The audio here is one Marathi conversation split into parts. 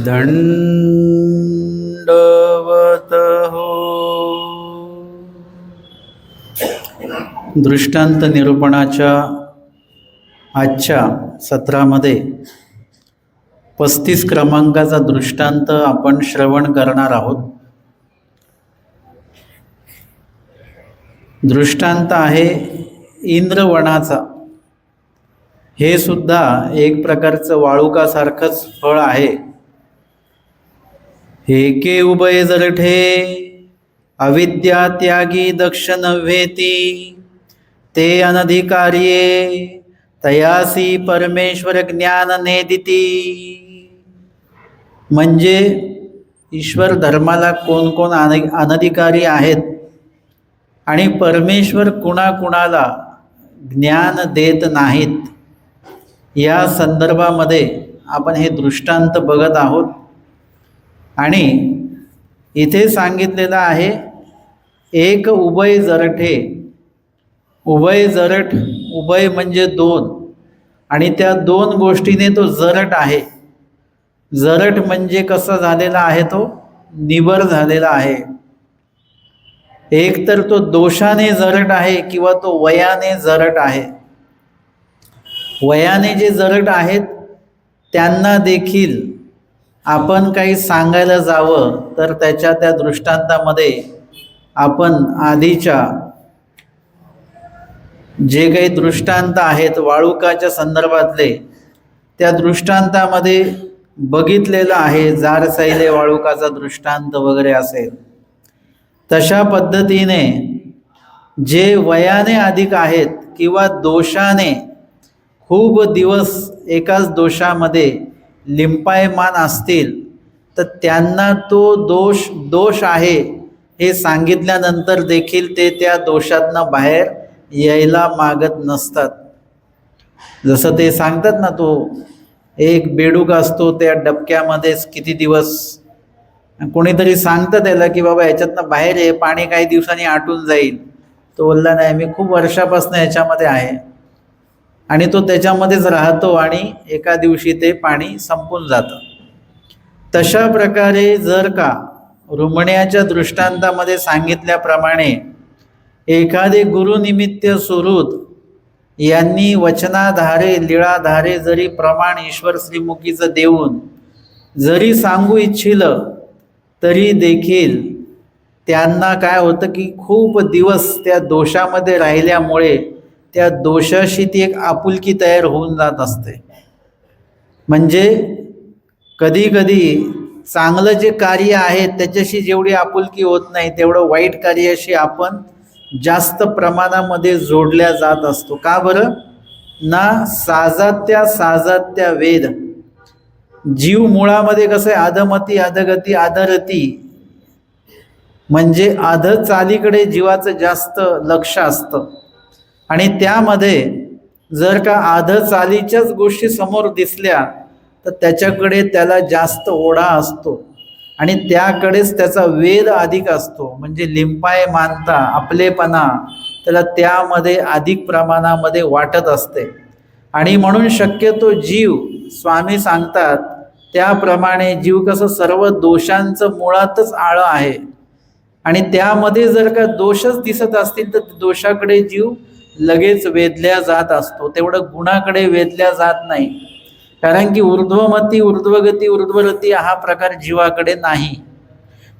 दंडवत हो. दृष्टांत निरूपणाच्या आजच्या सत्रामध्ये 35 क्रमांकाचा दृष्टांत आपण श्रवण करणार आहोत. दृष्टांत आहे इंद्रवनाचा. हे सुद्धा एक प्रकारचं वाळुकासारखंच फळ आहे. एके उभय जरठे अविद्या त्यागी दक्ष नव्हेती, ते अनधिकार्ये तयासी परमेश्वर ज्ञान नेदिती. म्हणजे ईश्वर धर्माला कोण कोण अनधिकारी आहेत आणि परमेश्वर कुणाकुणाला ज्ञान देत नाहीत, या संदर्भामध्ये आपण हे दृष्टांत बघत आहोत. आणि इथे सांगितलेलं आहे एक उभय जरठे. उभय जरठ, उभय म्हणजे दोन, आणि त्या दोन गोष्टीने तो जरठ आहे. जरठ म्हणजे कसा झालेला आहे, तो निबर झालेला आहे. एक तर तो दोषाने जरठ आहे किंवा तो वयाने जरठ आहे. वयाने जे जरठ आहेत त्यांना देखील आपण काही सांगायला जावं तर त्या दृष्टांतामध्ये आपण आधीच्या जे काही दृष्टांत आहेत वाळुकाच्या संदर्भातले, त्या दृष्टांतामध्ये बघितलेलं आहे. जारसैले वाळुकाचा दृष्टांत वगैरे असेल तशा पद्धतीने जे वयाने अधिक आहेत किंवा दोषाने खूप दिवस एकाच दोषामध्ये लिंपायमान असतील तर त्यांना तो दोष आहे हे सांगितल्यानंतर देखील ते त्या दोषातनं बाहेर यायला मागत नसतात. जसं ते सांगतात ना, तो एक बेडूक असतो त्या डबक्यामध्येच किती दिवस, कोणीतरी सांगतं त्याला की बाबा याच्यातनं बाहेर आहे, पाणी काही दिवसांनी आटून जाईल. तो बोलला नाही, मी खूप वर्षापासून याच्यामध्ये आहे. आणि तो त्याच्यामध्येच राहतो आणि एका दिवशी ते पाणी संपून जातं. तशा प्रकारे जर का रुमण्याच्या दृष्टांतामध्ये सांगितल्याप्रमाणे एखादे गुरुनिमित्त सुहृद यांनी वचनाधारे लीळाधारे जरी प्रमाण ईश्वर श्रीमुखीचं देऊन जरी सांगू इच्छिलं तरी देखील त्यांना काय होतं की खूप दिवस त्या दोषामध्ये राहिल्यामुळे त्या दोषाशी ती एक आपुलकी तयार होऊन जात असते. म्हणजे कधी कधी चांगलं जे कार्य आहे त्याच्याशी जेवढी आपुलकी होत नाही तेवढं वाईट कार्याशी आपण जास्त प्रमाणामध्ये जोडल्या जात असतो. का बरं? ना साजात्या वेद. जीव मुळामध्ये कसं आहे, अधमती अधगती अधरती, म्हणजे अध चालीकडे जीवाचं जास्त लक्ष असतं. आणि त्यामध्ये जर का आध चालीच्याच गोष्टी समोर दिसल्या तर त्याच्याकडे त्याला जास्त ओढा असतो आणि त्याकडेच त्याचा वेध अधिक असतो. म्हणजे लिंपाय मानता आपलेपणा त्याला त्यामध्ये अधिक प्रमाणामध्ये वाटत असते. आणि म्हणून शक्यतो जीव, स्वामी सांगतात त्याप्रमाणे जीव कसं सर्व दोषांचं मुळातच आळं आहे. आणि त्यामध्ये जर का दोषच दिसत असतील तर दोषाकडे जीव लगेच वेधल्या जात असतो, तेवढं गुणाकडे वेधल्या जात नाही. कारण की ऊर्ध्वमती ऊर्ध्वगती ऊर्ध्वरती हा प्रकार जीवाकडे नाही.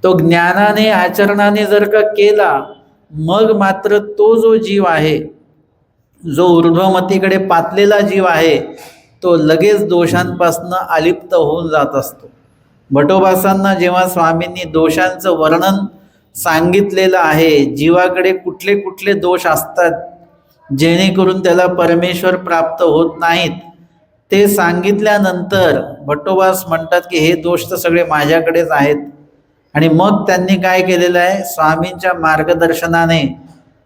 तो ज्ञानाने आचरणाने जर का केला मग मात्र तो जो जीव आहे, जो ऊर्ध्वमतीकडे पातलेला जीव आहे, तो लगेच दोषांपासून अलिप्त होऊन जात असतो. भटोबासांना जेव्हा स्वामींनी दोषांचं वर्णन सांगितलेलं आहे, जीवाकडे कुठले कुठले दोष असतात जेणेकरून त्याला परमेश्वर प्राप्त होत नाहीत, ते सांगितल्यानंतर भट्टोबास म्हणतात की हे दोष तर सगळे माझ्याकडेच आहेत. आणि मग त्यांनी काय केलेलं आहे, स्वामींच्या मार्गदर्शनाने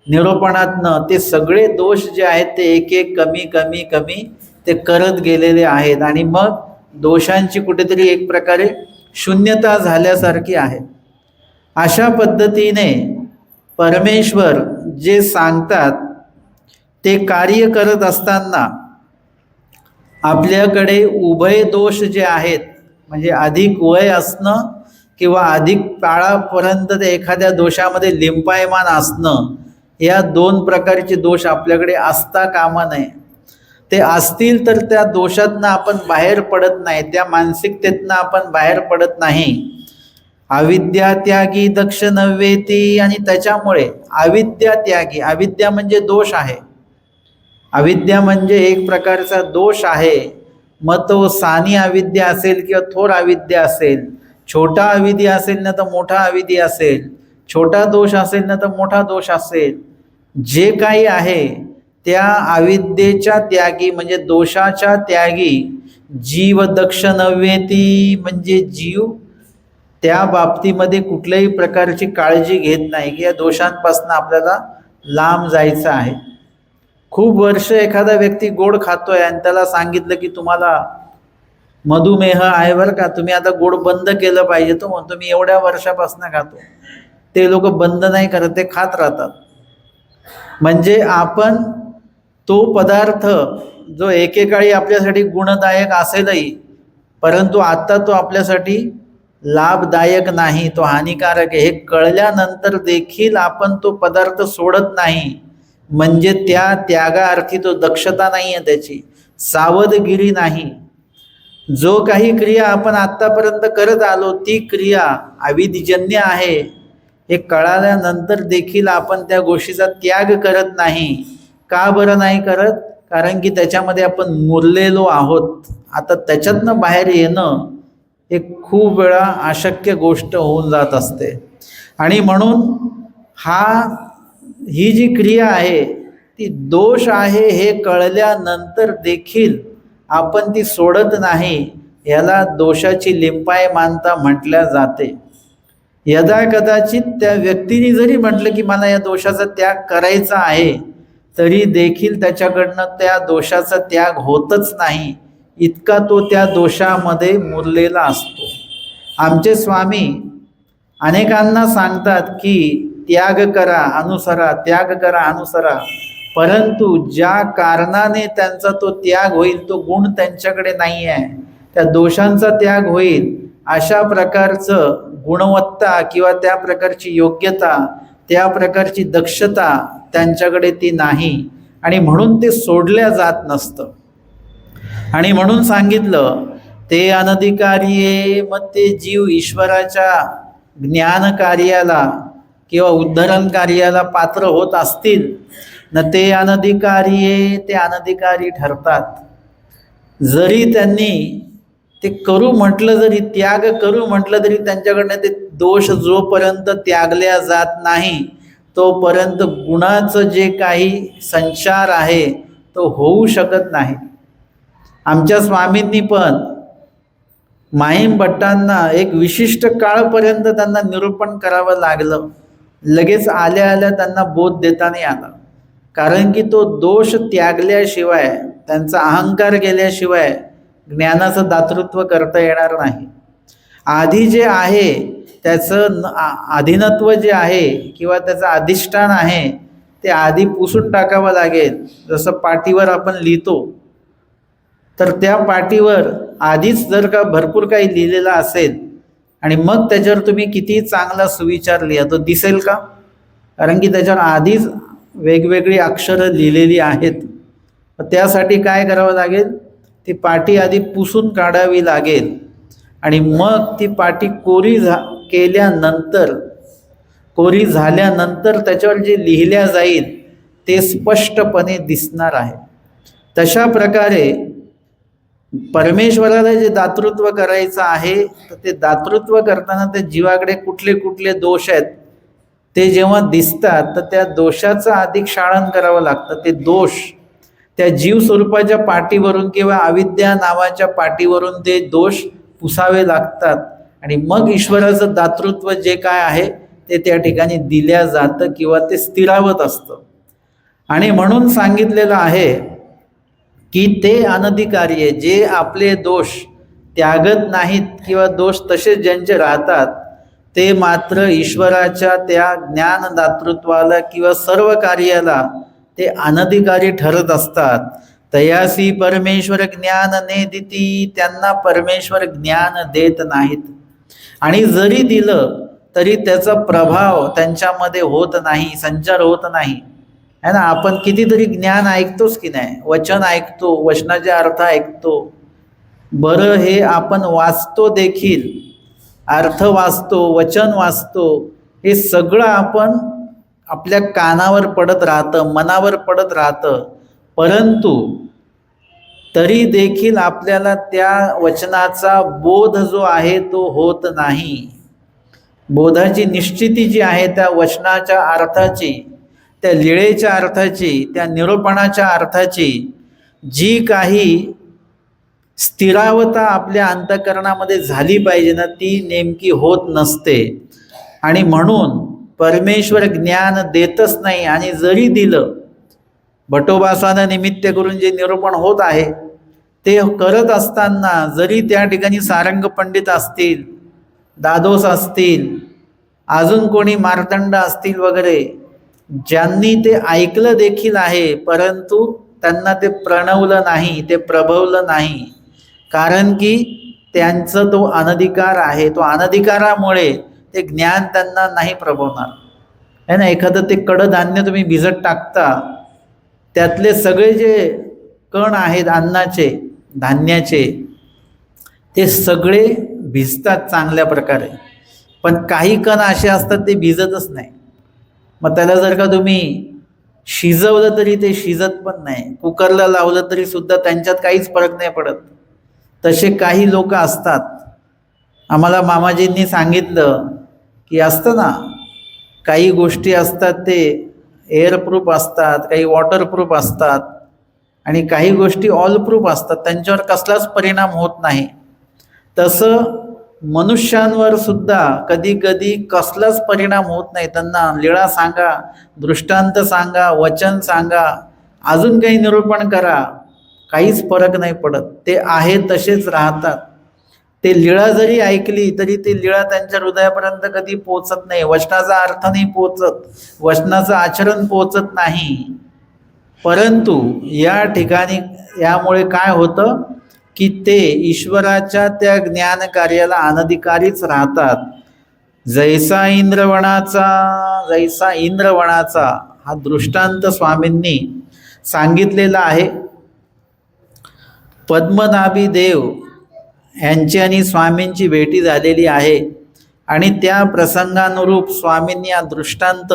निरूपणातनं ते सगळे दोष जे आहेत ते एक एक कमी कमी कमी ते करत गेलेले आहेत. आणि मग दोषांची कुठेतरी एक प्रकारे शून्यता झाल्यासारखी आहे. अशा पद्धतीने परमेश्वर जे सांगतात ते कार्य करत असताना आपल्याकडे उभय दोष जे आहेत म्हणजे अधिक वय असणं किंवा अधिक काळापर्यंत ते एखाद्या दोषामध्ये लिंपायमान असणं, या दोन प्रकारचे दोष आपल्याकडे असता कामा नये. ते असतील तर त्या दोषातनं आपण बाहेर पडत नाही, त्या मानसिकतेतनं आपण बाहेर पडत नाही. अविद्या त्यागी दक्ष नव्हेती, आणि त्याच्यामुळे अविद्या त्यागी, अविद्या म्हणजे दोष आहे, अविद्या म्हणजे एक प्रकारचा दोष आहे. मग तो सानी अविद्या असेल किंवा थोर अविद्या असेल, छोटा अविद्या असेल ना तर मोठा अविद्या असेल, छोटा दोष असेल ना तर मोठा दोष असेल, जे काही आहे त्या अविद्येच्या त्यागी म्हणजे दोषाच्या त्यागी जीव दक्ष नव्हेती, म्हणजे जीव त्या बाबतीमध्ये कुठल्याही प्रकारची काळजी घेत नाही की या दोषांपासून आपल्याला लांब जायचं आहे. खूप वर्ष एखादा व्यक्ती गोड खातोय आणि त्याला सांगितलं की तुम्हाला मधुमेह आहे बरं का, तुम्ही आता गोड बंद केलं पाहिजे, तो म्हणतो मी एवढ्या वर्षापासून खातो. ते लोक बंद नाही करत, ते खात राहतात. म्हणजे आपण तो पदार्थ जो एकेकाळी आपल्यासाठी गुणदायक असेलही, परंतु आता तो आपल्यासाठी लाभदायक नाही, तो हानिकारक आहे, हे कळल्यानंतर देखील आपण तो पदार्थ सोडत नाही. म्हणजे त्या त्यागाअर्थी तो दक्षता नाही आहे, त्याची सावधगिरी नाही. जो काही क्रिया आपण आत्तापर्यंत करत आलो ती क्रिया अविधिजन्य आहे हे कळाल्यानंतर देखील आपण त्या गोष्टीचा त्याग करत नाही. का बरं नाही करत? कारण की त्याच्यामध्ये आपण मुरलेलो आहोत. आता त्याच्यातनं बाहेर येणं हे खूप वेळा अशक्य गोष्ट होऊन जात असते. आणि म्हणून ही जी क्रिया आहे ती दोष आहे हे कळल्यानंतर देखील आपण ती सोडत नाही. याला दोषाची लिंपायमानता म्हटल्या जाते. यदा कदाचित त्या व्यक्तीने जरी म्हटलं की मला या दोषाचा त्याग करायचा आहे, तरी देखील त्याच्याकडनं त्या दोषाचा त्याग होतच नाही, इतका तो त्या दोषामध्ये मुरलेला असतो. आमचे स्वामी अनेकांना सांगतात की त्याग करा अनुसरा, त्याग करा अनुसरा, परंतु ज्या कारणाने त्यांचा तो त्याग होईल तो गुण त्यांच्याकडे नाही आहे. त्या दोषांचा त्याग होईल अशा प्रकारचं गुणवत्ता किंवा त्या प्रकारची योग्यता, त्या प्रकारची दक्षता त्यांच्याकडे ती नाही, आणि म्हणून ते सोडल्या जात नसतं. आणि म्हणून सांगितलं ते अनधिकारी. मग ते जीव ईश्वराच्या ज्ञान कार्याला किंवा उद्धरण कार्याला पात्र होत असतील न ते अनधिकारी, ते अनधिकारी ठरतात. जरी त्यांनी ते करू म्हटलं, जरी त्याग करू म्हटलं, तरी त्यांच्याकडनं ते दोष जोपर्यंत त्यागल्या जात नाही तोपर्यंत गुणाचं जे काही संचार आहे तो होऊ शकत नाही. आमच्या स्वामींनी पण माहीम भट्टांना एक विशिष्ट काळपर्यंत त्यांना निरूपण करावं लागलं. लगेच आल्या आल्या त्यांना बोध देता नाही आला, कारण की तो दोष त्यागल्याशिवाय, त्यांचा अहंकार गेल्याशिवाय ज्ञानाचं दातृत्व करता येणार नाही. आधी जे आहे त्याचं अधीनत्व जे आहे किंवा त्याचं अधिष्ठान आहे ते आधी पुसून टाकावं लागेल. जसं पाटीवर आपण लिहितो तर त्या पाटीवर आधीच जर का भरपूर काही लिहिलेलं असेल आणि मग त्याच्यावर तुम्ही किती चांगला सुविचार लिहा, तो दिसेल का? कारण की त्याच्यावर आधीच वेगवेगळी अक्षरं लिहिलेली आहेत. त्यासाठी काय करावं लागेल? ती पाटी आधी पुसून काढावी लागेल आणि मग ती पाटी कोरी झाल्यानंतर त्याच्यावर जे लिहिल्या जाईल ते स्पष्टपणे दिसणार आहे. तशा प्रकारे परमेश्वराला जे दातृत्व करायचं आहे तर ते दातृत्व करताना त्या जीवाकडे कुठले कुठले दोष आहेत ते जेव्हा दिसतात तर त्या दोषाचं आधी क्षालन करावं लागतं. ते दोष त्या जीव स्वरूपाच्या पाटीवरून किंवा अविद्या नावाच्या पाटीवरून ते दोष पुसावे लागतात आणि मग ईश्वराचं दातृत्व जे काय आहे ते त्या ठिकाणी दिल्या जातं किंवा ते स्थिरावत असतं. आणि म्हणून सांगितलेलं आहे की ते अनधिकारी आहे, जे आपले दोष त्यागत नाहीत किंवा दोष तसेच ज्यांचे राहतात ते मात्र ईश्वराच्या त्या ज्ञानदातृत्वाला किंवा सर्व कार्याला ते अनधिकारी ठरत असतात. तयासी परमेश्वर ज्ञान ने दिती, त्यांना परमेश्वर ज्ञान देत नाहीत. आणि जरी दिलं तरी त्याचा प्रभाव त्यांच्यामध्ये होत नाही, संचार होत नाही. है ना, आपण कितीतरी ज्ञान ऐकतोच की नाही, वचन ऐकतो, वचनाचे अर्थ ऐकतो. बरं, हे आपण वाचतो देखील, अर्थ वाचतो, वचन वाचतो, हे सगळं आपण आपल्या कानावर पडत राहतं, मनावर पडत राहतं. परंतु तरी देखील आपल्याला त्या वचनाचा बोध जो आहे तो होत नाही. बोधाची निश्चिती जी आहे त्या वचनाच्या अर्थाची, त्या लीळेच्या अर्थाची, त्या निरूपणाच्या अर्थाची जी काही स्थिरावता आपल्या अंतःकरणामध्ये झाली पाहिजे ना, ती नेमकी होत नसते. आणि म्हणून परमेश्वर ज्ञान देतच नाही. आणि जरी दिलं, भटोबासानं निमित्त करून जे निरूपण होत आहे ते करत असताना जरी त्या ठिकाणी सारंग पंडित असतील, दादोस असतील, अजून कोणी मार्तंड असतील वगैरे, ज्यांनी ते ऐकलं देखील आहे, परंतु त्यांना ते प्रणवलं नाही, ते प्रभवलं नाही. कारण की त्यांचं तो अनधिकार आहे. तो अनधिकारामुळे ते ज्ञान त्यांना नाही प्रभवणार. है ना, एखादं ते कडधान्य तुम्ही भिजत टाकता, त्यातले सगळे जे कण आहेत अन्नाचे, धान्याचे, ते सगळे भिजतात चांगल्या प्रकारे. पण काही कण असे असतात ते भिजतच नाही. मग त्याला जर का तुम्ही शिजवलं तरी ते शिजत पण नाही, कुकरला लावलं तरी सुद्धा त्यांच्यात काहीच फरक नाही पडत. तसे काही लोक असतात. आम्हाला मामाजींनी सांगितलं की असतं ना, काही गोष्टी असतात ते एअरप्रूफ असतात, काही वॉटरप्रूफ असतात, आणि काही गोष्टी ऑलप्रूफ असतात, त्यांच्यावर कसलाच परिणाम होत नाही. तसं मनुष्यांवर सुद्धा कधी कधी कसलाच परिणाम होत नाही. त्यांना लीळा सांगा, दृष्टांत सांगा, वचन सांगा, अजून काही निरूपण करा, काहीच फरक नाही पडत. ते आहे तसेच राहतात. ते लीळा जरी ऐकली तरी ती लीळा त्यांच्या हृदयापर्यंत कधी पोचत नाही. वचनाचा अर्थ नाही पोचत, वचनाचं आचरण पोचत नाही. परंतु या ठिकाणी यामुळे काय होतं की ते ईश्वराच्या त्या ज्ञान कार्याला अनधिकारीच राहतात. जैसा इंद्रवणाचा हा दृष्टांत स्वामींनी सांगितलेला आहे. पद्मनाभी देव यांची आणि स्वामींची भेटी झालेली आहे, आणि त्या प्रसंगानुरूप स्वामींनी हा दृष्टांत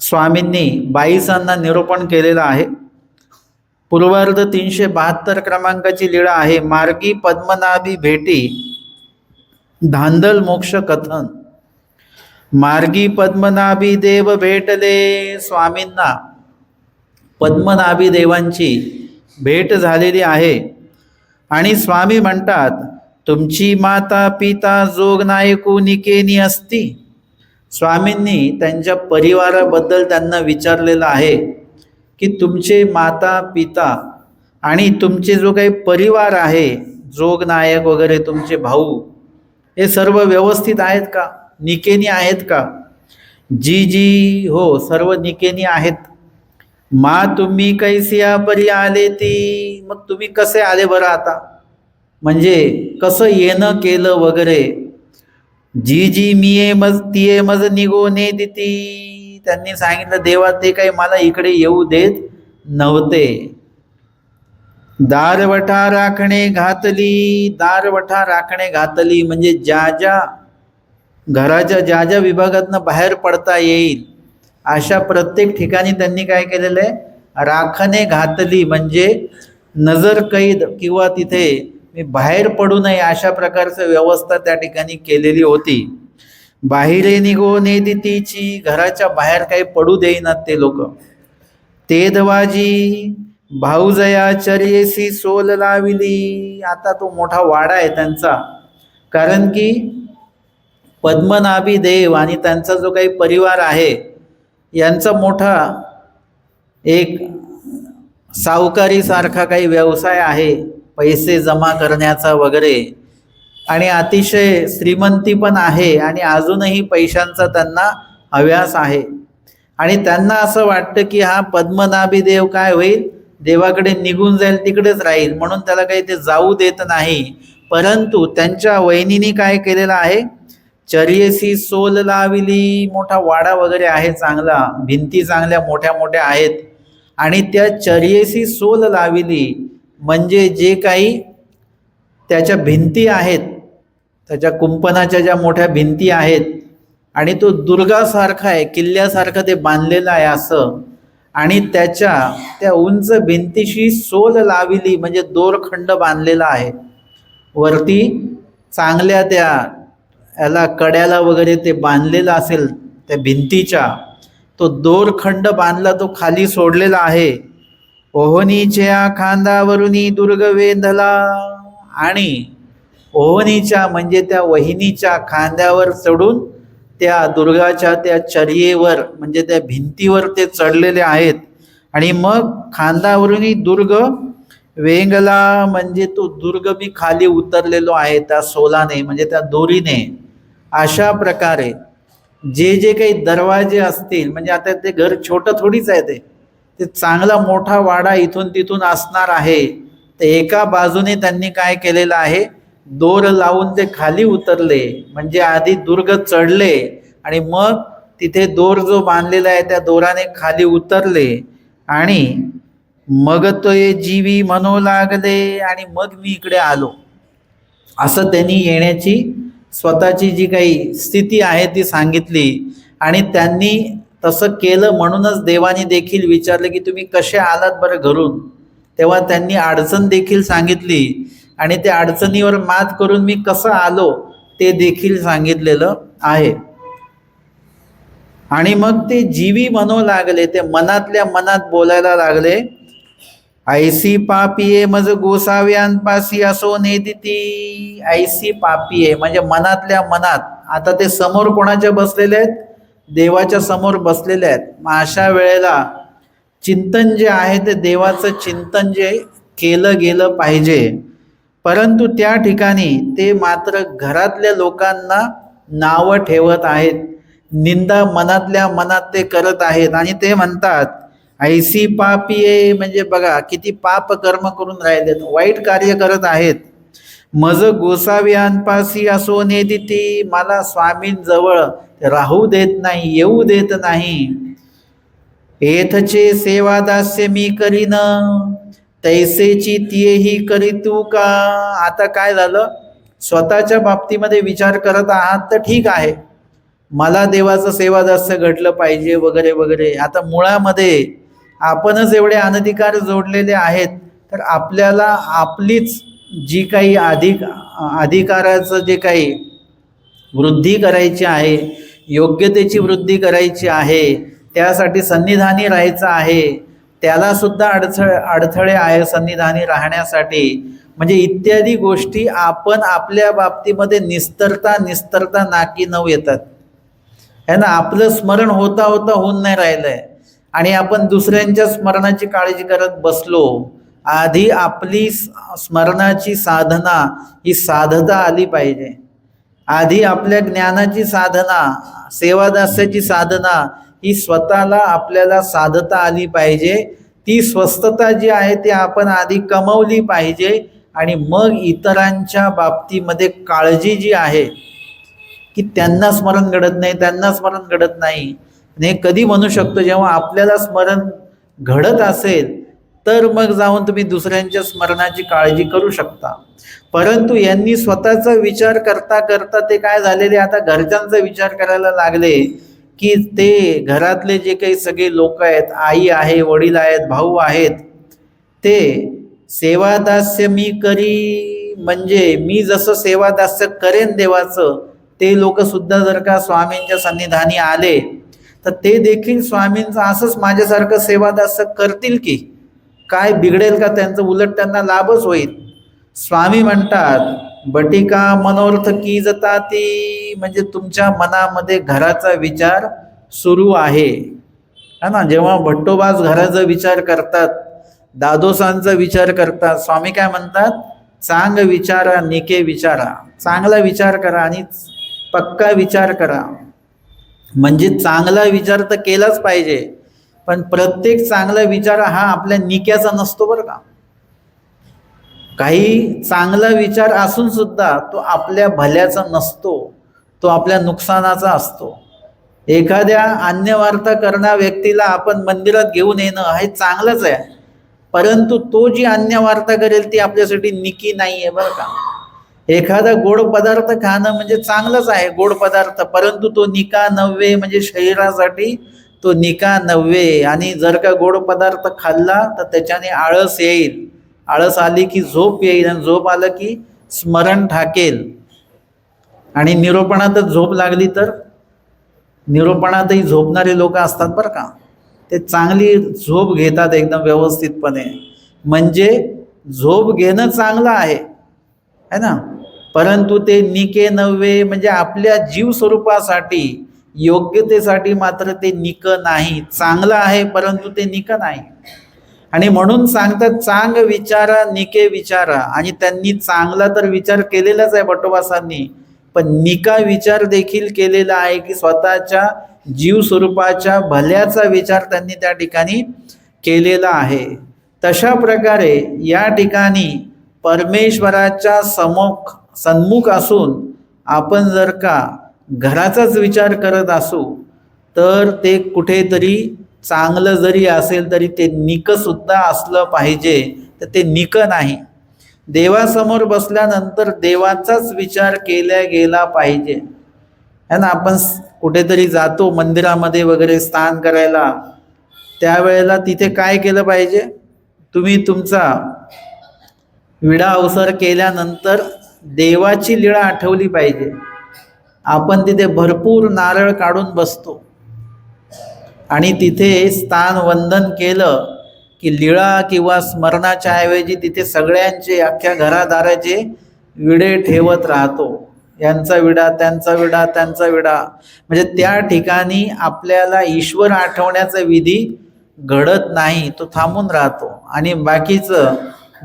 स्वामींनी बाईसांना निरूपण केलेला आहे. पूर्वार्ध 372 क्रमांकाची लीळा आहे. मार्गी पद्मनाभी भेटी धांदल मोक्ष कथन. मार्गी पद्मनाभी देव भेटले. स्वामींना पद्मनाभी देवांची भेट झालेली आहे, आणि स्वामी म्हणतात, तुमची माता पिता जोग नायकू निकेनी असती. स्वामींनी त्यांच्या परिवाराबद्दल त्यांना विचारलेलं आहे की तुमचे माता पिता आणि तुमचे जो काही परिवार आहे, जोग नायक वगैरे तुमचे भाऊ, हे सर्व व्यवस्थित आहेत का, निकेनी आहेत का? जी जी हो, सर्व निकेनी आहेत. मा तुम्ही कैसिया परी आले ती. मग तुम्ही कसे आले बरं आता, म्हणजे कसं येणं केलं वगैरे. जी जी मिये मज तिये मज निघोने दिती. त्यांनी सांगितलं, देवा ते काही मला इकडे येऊ देत नव्हते. दारवठा राखणे घातली. दारवठा राखणे घातली म्हणजे ज्या ज्या घराच्या ज्या ज्या विभागातनं बाहेर पडता येईल अशा प्रत्येक ठिकाणी त्यांनी काय केलेलं आहे, राखणे घातली. म्हणजे नजर कैद किंवा तिथे मी बाहेर पडू नये अशा प्रकारचं व्यवस्था त्या ठिकाणी केलेली होती. बाहेरे निघो नेदितीची. घराच्या बाहेर काही पडू देईनात ते लोक. तेदवाजी भाऊजयाचर्येसी सोल लाविली. आता तो मोठा वाडा आहे त्यांचा, कारण की पद्मनाभी देव आणि त्यांचा जो काही परिवार आहे यांचा मोठा एक सावकारी सारखा काही व्यवसाय आहे, पैसे जमा करण्याचा वगैरे, आणि अतिशय श्रीमंती पण आहे, आणि अजूनही पैशांचा त्यांना हव्यास आहे. आणि त्यांना असं वाटतं की हा पद्मनाभी देव काय होईल, देवाकडे निघून जाईल तिकडेच राहील, म्हणून त्याला काही ते जाऊ देत नाही. परंतु त्यांच्या वहिनीने काय केलेलं आहे, चर्येसी सोल लाविली, मोठा वाडा वगैरे आहे चांगला, भिंती चांगल्या मोठ्या मोठ्या आहेत, आणि त्या चर्येसी सोल लाविली म्हणजे जे काही त्याच्या भिंती आहेत, त्याच्या कुंपणाच्या ज्या मोठ्या भिंती आहेत, आणि तो दुर्गासारखा आहे, किल्ल्यासारखं ते बांधलेलं आहे असं, आणि त्याच्या त्या उंच भिंतीशी सोल लाविली म्हणजे दोरखंड बांधलेला आहे. वरती चांगल्या त्या याला कड्याला वगैरे ते बांधलेलं असेल त्या भिंतीच्या, तो दोरखंड बांधला, तो खाली सोडलेला आहे. ओहनीच्या खांदावरुनी दुर्ग वेंधला, आणि ओहनीच्या म्हणजे त्या वहिनीच्या खांद्यावर चढून त्या दुर्गाच्या त्या चर्येवर म्हणजे त्या भिंतीवर ते चढलेले आहेत. आणि मग खांदावरुनी दुर्ग वेंगला म्हणजे तो दुर्ग मी खाली उतरलेलो आहे त्या सोलाने म्हणजे त्या दोरीने. अशा प्रकारे जे जे काही दरवाजे असतील, म्हणजे आता ते घर छोटं थोडीच आहे, ते चांगला मोठा वाडा इथून तिथून असणार आहे. तर एका बाजूने त्यांनी काय केलेलं आहे, दोर लावून ते खाली उतरले, म्हणजे आधी दुर्ग चढले आणि मग तिथे दोर जो बांधलेला आहे त्या दोराने खाली उतरले, आणि मग तो जीवी म्हणू लागले, आणि मग मी इकडे आलो, असं त्यांनी येण्याची स्वतःची जी काही स्थिती आहे ती सांगितली. आणि त्यांनी तसं केलं म्हणूनच देवाने देखील विचारलं की तुम्ही कसे आलात बरं घरून. तेव्हा त्यांनी अडचण देखील सांगितली, आणि त्या अडचणीवर मात करून मी कसं आलो ते देखील सांगितलेलं आहे. आणि मग ते जीवी म्हणू लागले, ते मनातल्या मनात बोलायला लागले, ऐसी पापिये मज गोसाव्यांपासी असो नेदिती. ऐसी पापिये म्हणजे मनातल्या मनात. आता ते समोर कोणाच्या बसलेले आहेत, देवाच्या समोर बसलेले आहेत. मग अशा वेळेला चिंतन जे आहे ते देवाचं चिंतन जे केलं गेलं पाहिजे. परंतु त्या ठिकाणी ते मात्र घरातल्या लोकांना नावं ठेवत आहेत, निंदा मनातल्या मनात ते करत आहेत. आणि ते म्हणतात ऐसी पापिये म्हणजे बघा किती पाप कर्म करून राहिलेत, वाईट कार्य करत आहेत. मज गोसाव्यांपासी असो नेदिती, मला स्वामींजवळ राहू देत नाही, येऊ देत नाही. एथचे सेवादास्य मी करीन, तैसेची तीही करी तू का. आता काय झालं, स्वतःच्या बाबतीमध्ये विचार करत आहात तर ठीक आहे, मला देवाचं सेवादास्य घडलं पाहिजे वगैरे वगैरे. आता मुळामध्ये आपणच एवढे अनधिकार जोडलेले आहेत, तर आपल्याला आपलीच जी काही अधिकाराचं जे काही वृद्धी करायची आहे, योग्यतेची वृद्धी करायची आहे, त्यासाठी सन्निधानी राहायचं आहे, त्याला सुद्धा अडथळे आहे सन्निधानी राहण्यासाठी. म्हणजे इत्यादी गोष्टी आपण आपल्या बाबतीमध्ये निस्तरता नाकी नऊ येतात है ना. आपलं स्मरण होता होता होऊन नाही राहिलंय, आणि आपण दुसऱ्यांच्या स्मरणाची काळजी करत बसलो. आधी आपली स्मरणाची साधना ही साधता आली पाहिजे. आधी आपल्या ज्ञानाची साधना, सेवादास्याची साधना ही स्वतःला आपल्याला साधता आली पाहिजे. ती स्वस्थता जी आहे ती आपण आधी कमवली पाहिजे, आणि मग इतरांच्या बाबतीमध्ये काळजी जी आहे की त्यांना स्मरण घडत नाही, त्यांना स्मरण घडत नाही, हे कधी म्हणू शकतो जेव्हा आपल्याला स्मरण घडत असेल तर मग जाऊन तुम्ही दुसऱ्यांच्या स्मरणाची काळजी करू शकता. परंतु यांनी स्वतःचा विचार करता करता ते काय झालेले, आता घरच्यांचा विचार करायला लागले, की ते घरातले जे काही सगळे लोक आहेत, आई आहे, वडील आहेत, भाऊ आहेत, ते सेवादास्य मी करी म्हणजे मी जसं सेवादास्य करेन देवाचं, ते लोक सुद्धा जर का स्वामींच्या सन्निधानी आले तर ते देखील स्वामींचं असंच माझ्यासारखं सेवादास्य करतील की काय बिघडेल का त्यांचं, उलट त्यांना लाभच होईल. स्वामी म्हणतात बटिका मनोर्थ की जताती, म्हणजे तुमच्या मनामध्ये घराचा विचार सुरू आहे ना. जेव्हा भट्टोबाज घराचा विचार करतात, दादोसांचा विचार करतात, स्वामी काय म्हणतात, चांग विचारा निके विचारा, चांगला विचार करा आणि पक्का विचार करा. म्हणजे चांगला विचार तर केलाच पाहिजे, पण प्रत्येक चांगला विचार हा आपल्या निक्याचा नसतो बरं का. काही चांगला विचार असून सुद्धा तो आपल्या भल्याचा नसतो, तो आपल्या नुकसानाचा असतो. एखाद्या अन्यवार्ता करणाऱ्या व्यक्तीला आपण मंदिरात घेऊन येणं हे चांगलंच आहे, परंतु तो जी अन्यवार्ता करेल ती आपल्यासाठी निकी नाही आहे बरं का. एखादा गोड पदार्थ खाणं म्हणजे चांगलंच आहे, गोड पदार्थ, परंतु तो निका नव्हे, म्हणजे शरीरासाठी तो निका नव्हे. आणि जर का गोड पदार्थ खाल्ला तर त्याच्याने आळस येईल, आळस आली की झोप येईल, आणि झोप आलं की स्मरण ठाकेल. आणि निरोपणातच झोप लागली तर, निरोपणातही झोपणारे लोक असतात बरं का, ते चांगली झोप घेतात एकदम व्यवस्थितपणे. म्हणजे झोप घेणं चांगलं आहे है ना, परंतु ते निके नव्हे, म्हणजे आपल्या जीव स्वरूपासाठी योग्यतेसाठी मात्र ते निक नाही. चांगलं आहे परंतु ते निक नाही. आणि म्हणून सांगतात चांग विचारा निके विचारा. आणि त्यांनी चांगला तर विचार केलेलाच आहे बटोबासांनी, पण निका विचार देखील केलेला आहे की स्वतःच्या जीव स्वरूपाच्या भल्याचा विचार त्यांनी त्या ठिकाणी केलेला आहे. तशा प्रकारे या ठिकाणी परमेश्वराच्या सन्मुख असून आपण जर का घराचाच विचार करत असू तर ते कुठेतरी चांगलं जरी असेल तरी ते निक सुद्धा असलं पाहिजे, तर ते निक नाही. देवासमोर बसल्यानंतर देवाचाच विचार केला गेला पाहिजे है ना. आपण कुठेतरी जातो मंदिरामध्ये वगैरे स्नान करायला, त्यावेळेला तिथे काय केलं पाहिजे, तुम्ही तुमचा विडा अवसर केल्यानंतर देवाची लीळा आठवली पाहिजे. आपण तिथे भरपूर नारळ काढून बसतो आणि तिथे स्थान वंदन केलं की लीळा किंवा स्मरणाच्या ऐवजी तिथे सगळ्यांचे अख्ख्या घरादाराचे विडे ठेवत राहतो. यांचा विडा, त्यांचा विडा, त्यांचा विडा. म्हणजे त्या ठिकाणी आपल्याला ईश्वर आठवण्याचा विधी घडत नाही, तो थांबून राहतो. आणि बाकीचं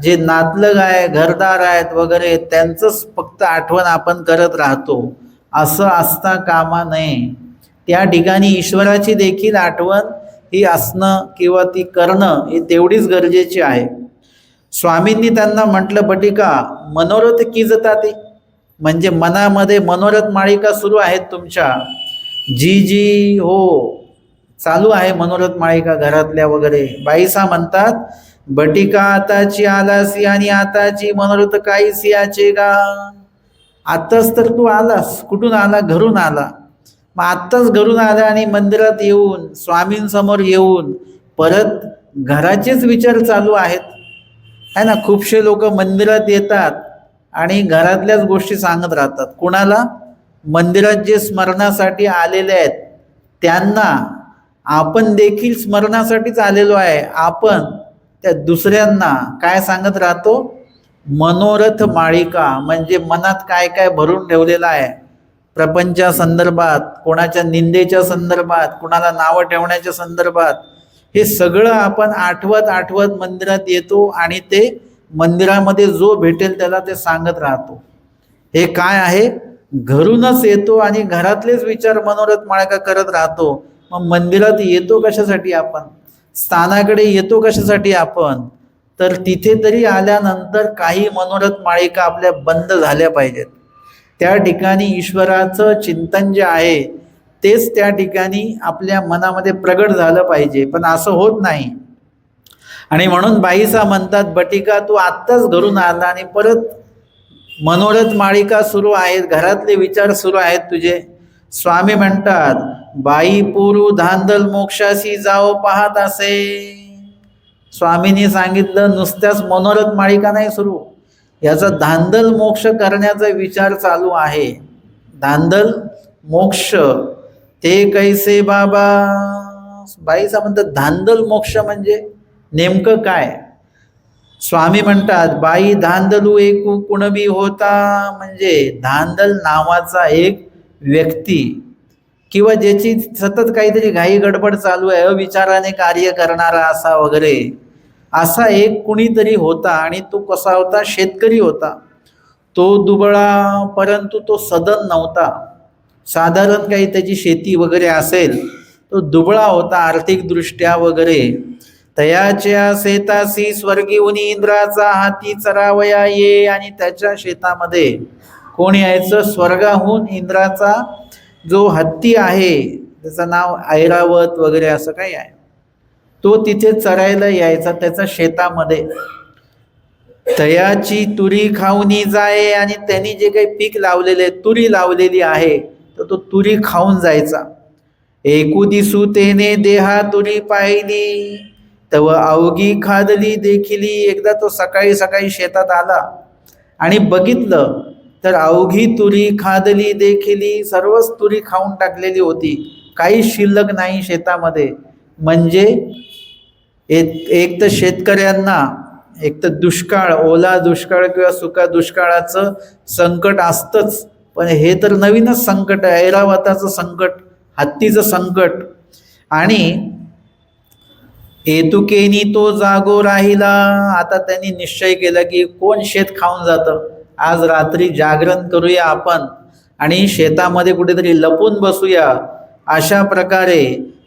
जे नातलग आहे, घरदार आहेत वगैरे, त्यांचंच फक्त आठवण आपण करत राहतो. असं असता कामा नये. त्या ठिकाणी ईश्वराची देखील आठवण ही असणं किंवा ती करणं ही तेवढीच गरजेची आहे. स्वामींनी त्यांना म्हटलं, बटिका मनोरथ कीजता ते, म्हणजे मनामध्ये मनोरथ माळिका सुरू आहेत तुमच्या, जी जी हो चालू आहे मनोरथ माळिका घरातल्या वगैरे. बाईसा म्हणतात, बटिका आताची आलासी आणि आताची मनोरथ काही सियाचे गा. आत्ताच तर तू आलास, कुठून आला, घरून आला. मग आत्ताच घरून आला आणि मंदिरात येऊन स्वामींसमोर येऊन परत घराचेच विचार चालू आहेत है ना. खूपशे लोक मंदिरात येतात आणि घरातल्याच गोष्टी सांगत राहतात. कुणाला, मंदिरात जे स्मरणासाठी आलेले आहेत त्यांना. आपण देखील स्मरणासाठीच आलेलो आहे, आपण त्या दुसऱ्यांना काय सांगत राहतो, मनोरथ माळिका. म्हणजे मनात काय काय भरून ठेवलेलं आहे, प्रपंचा संदर्भात, कोणाच्या निंदेच्या संदर्भात, कोणाला नावं ठेवण्याच्या संदर्भात, हे सगळं आपण आठवत आठवत मंदिरात येतो आणि ते मंदिरामध्ये जो भेटेल त्याला ते सांगत राहतो. हे काय आहे, घरूनच येतो आणि घरातलेच विचार मनोरथ माळिका करत राहतो. मग मंदिरात येतो कशासाठी आपण, स्थानाकडे येतो कशासाठी आपण, तर तिथे तरी आल्यानंतर काही मनोरथ माळिका आपल्या बंद झाल्या पाहिजेत. त्या ठिकाणी ईश्वराचं चिंतन जे आहे तेच त्या ठिकाणी आपल्या मनामध्ये प्रगट झालं पाहिजे, पण असं होत नाही. आणि म्हणून बाईसा म्हणतात, बटिका तू आत्ताच घरून आला आणि परत मनोरथ माळिका सुरू आहेत, घरातले विचार सुरू आहेत तुझे. स्वामी म्हणतात, बाई पुरू धांदल मोक्षाशी जाओ पाहत असे. स्वामींनी सांगितलं, नुसत्याच मनोरथ माळिका नाही सुरू, याचा धांदल मोक्ष करण्याचा विचार चालू आहे. धांदल मोक्ष ते कैसे बाबा. बाईसा म्हणतात, धांदल मोक्ष म्हणजे नेमकं काय. स्वामी म्हणतात, बाई धांदलू एकू कुणबी होता. म्हणजे धांदल नावाचा एक व्यक्ती किंवा ज्याची सतत काहीतरी घाई गडबड चालू आहे, अविचाराने कार्य करणारा असा वगैरे, असा एक कुणीतरी होता. आणि तो कसा होता, शेतकरी होता. तो दुबळा, परंतु तो सदन नव्हता. साधारण काही त्याची शेती वगैरे असेल तो दुबळा होता आर्थिक दृष्ट्या वगैरे. तयाच्या शेतासी स्वर्गीहुनी इंद्राचा हाती चरावया ये. आणि त्याच्या शेतामध्ये कोण यायचं? स्वर्गाहून इंद्राचा जो हत्ती आहे, त्याचं नाव ऐरावत वगैरे असं काही आहे, तो तिथे चरायला यायचा त्याच्या शेतामध्ये. तयाची तुरी खाऊनी जाये. आणि त्यांनी जे काही पीक लावलेले, तुरी लावलेली आहे, तर तो तुरी खाऊन जायचा. एकू दिसू तेने देहा तुरी पाहिली, तव अवघी खादली देखिली. एकदा तो सकाळी सकाळी शेतात आला आणि बघितलं तर अवघी तुरी खादली देखिली. सर्वच तुरी खाऊन टाकलेली होती, काही शिल्लक नाही शेतामध्ये. म्हणजे एक तर शेतकऱ्यांना एक तर दुष्काळ, ओला दुष्काळ किंवा सुका दुष्काळाचं संकट असतंच, पण हे तर नवीनच संकट आहे, ऐरावताचं संकट, हत्तीचं संकट. आणि हेतुकेनी तो जागो राहिला. आता त्यांनी निश्चय केला की कोण शेत खाऊन जातं, आज रात्री जागरण करूया आपण आणि शेतामध्ये कुठेतरी लपून बसूया. अशा प्रकारे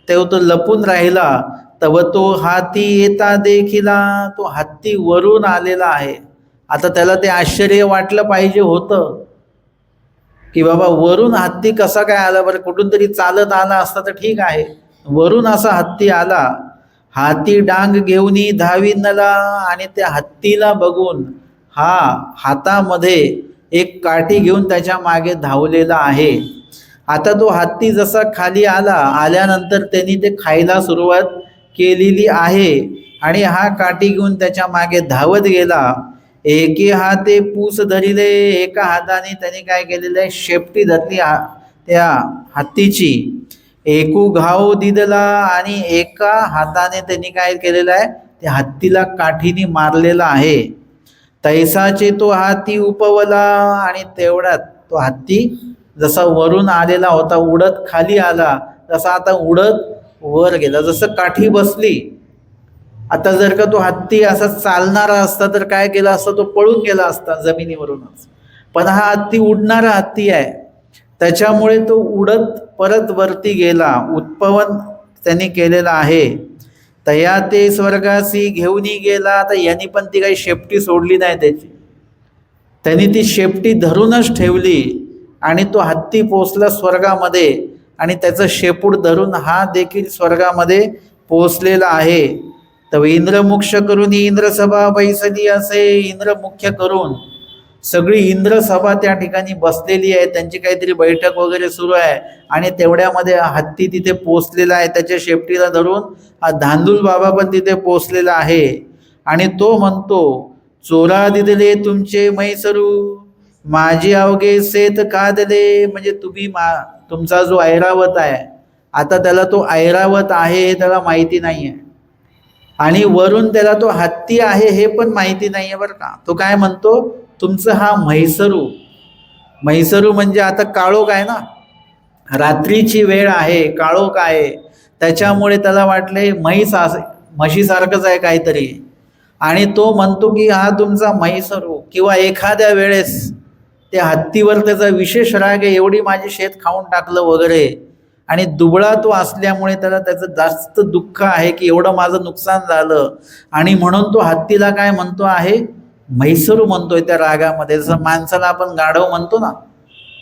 तो लपून राहिला. तव तो हाती येता देखिला. तो हत्ती वरून आलेला आहे. आता त्याला ते आश्चर्य वाटलं पाहिजे होतं की बाबा वरून हत्ती कसा काय आला बरं, कुठून तरी चालत आला असता तर ठीक आहे, वरून असा हत्ती आला. हाती डांग घेऊनी धाविनला. आणि त्या हत्तीला बघून हा हातामध्ये एक काठी घेऊन त्याच्या मागे धावलेला आहे. आता तो हत्ती जसा खाली आल्यानंतर त्यांनी ते खायला सुरुवात केलेली आहे आणि हा काठी घेऊन त्याच्या मागे धावत गेला. एके हाते पूस धरिले. एका हाताने त्यांनी काय केलेलं आहे, शेपटी धरली त्या हत्तीची. एकू घाव दिदला. आणि एका हाताने त्यांनी काय केलेलं आहे, त्या हत्तीला काठीने मारलेला आहे. तैसाचे तो हाती उपवला. आणि तेवढ्यात तो हत्ती जसा वरून आलेला होता उडत खाली आला, तसा आता उडत वर गेला. जसं काठी बसली, आता जर का तो हत्ती असा चालणारा असता तर काय केला असता, तो पळून गेला असता जमिनीवरूनच. पण हा हत्ती उडणारा हत्ती आहे, त्याच्यामुळे तो उडत परत वरती गेला. उत्पवन त्यांनी केलेला आहे. तया ते स्वर्गासी घेऊनी गेला. आता यांनी पण ती काही शेपटी सोडली नाही त्याची, त्यांनी ती शेपटी धरूनच ठेवली आणि तो हत्ती पोचला स्वर्गामध्ये. आणि त्याचं शेपूट धरून हा देखील स्वर्गामध्ये पोचलेला आहे. तर इंद्र मुख्य करून इंद्रसभा बैसली असे. इंद्र मुख्य करून सगळी इंद्रसभा त्या ठिकाणी बसलेली आहे, त्यांची काहीतरी बैठक वगैरे सुरू आहे. आणि तेवढ्यामध्ये हत्ती तिथे पोचलेला आहे, त्याच्या शेपटीला धरून हा धांदूल बाबा पण तिथे पोचलेला आहे. आणि तो म्हणतो, चोरा दिदले तुमचे मैसरू, माझी अवघे शेत कादले. म्हणजे तुमचा जो ऐरावत आहे, आता त्याला तो ऐरावत आहे हे त्याला माहिती नाही आहे. आणि वरून त्याला तो हत्ती आहे हे पण माहिती नाही आहे बरं का. तो काय म्हणतो, तुमचं हा म्हैसरू. म्हैसरू म्हणजे आता काळोख आहे ना, रात्रीची वेळ आहे, काळोख आहे, त्याच्यामुळे त्याला वाटले म्हशीसारखंच आहे काहीतरी. आणि तो म्हणतो की हा तुमचा म्हैसरू. किंवा एखाद्या वेळेस त्या हत्तीवर त्याचा विशेष राग आहे, एवढी माझी शेत खाऊन टाकलं वगैरे. आणि दुबळा तो असल्यामुळे त्याला त्याचं जास्त दुःख आहे की एवढं माझं नुकसान झालं. आणि म्हणून तो हत्तीला काय म्हणतो आहे, म्हैसरू म्हणतोय त्या रागामध्ये. जसं माणसाला आपण गाढव म्हणतो ना,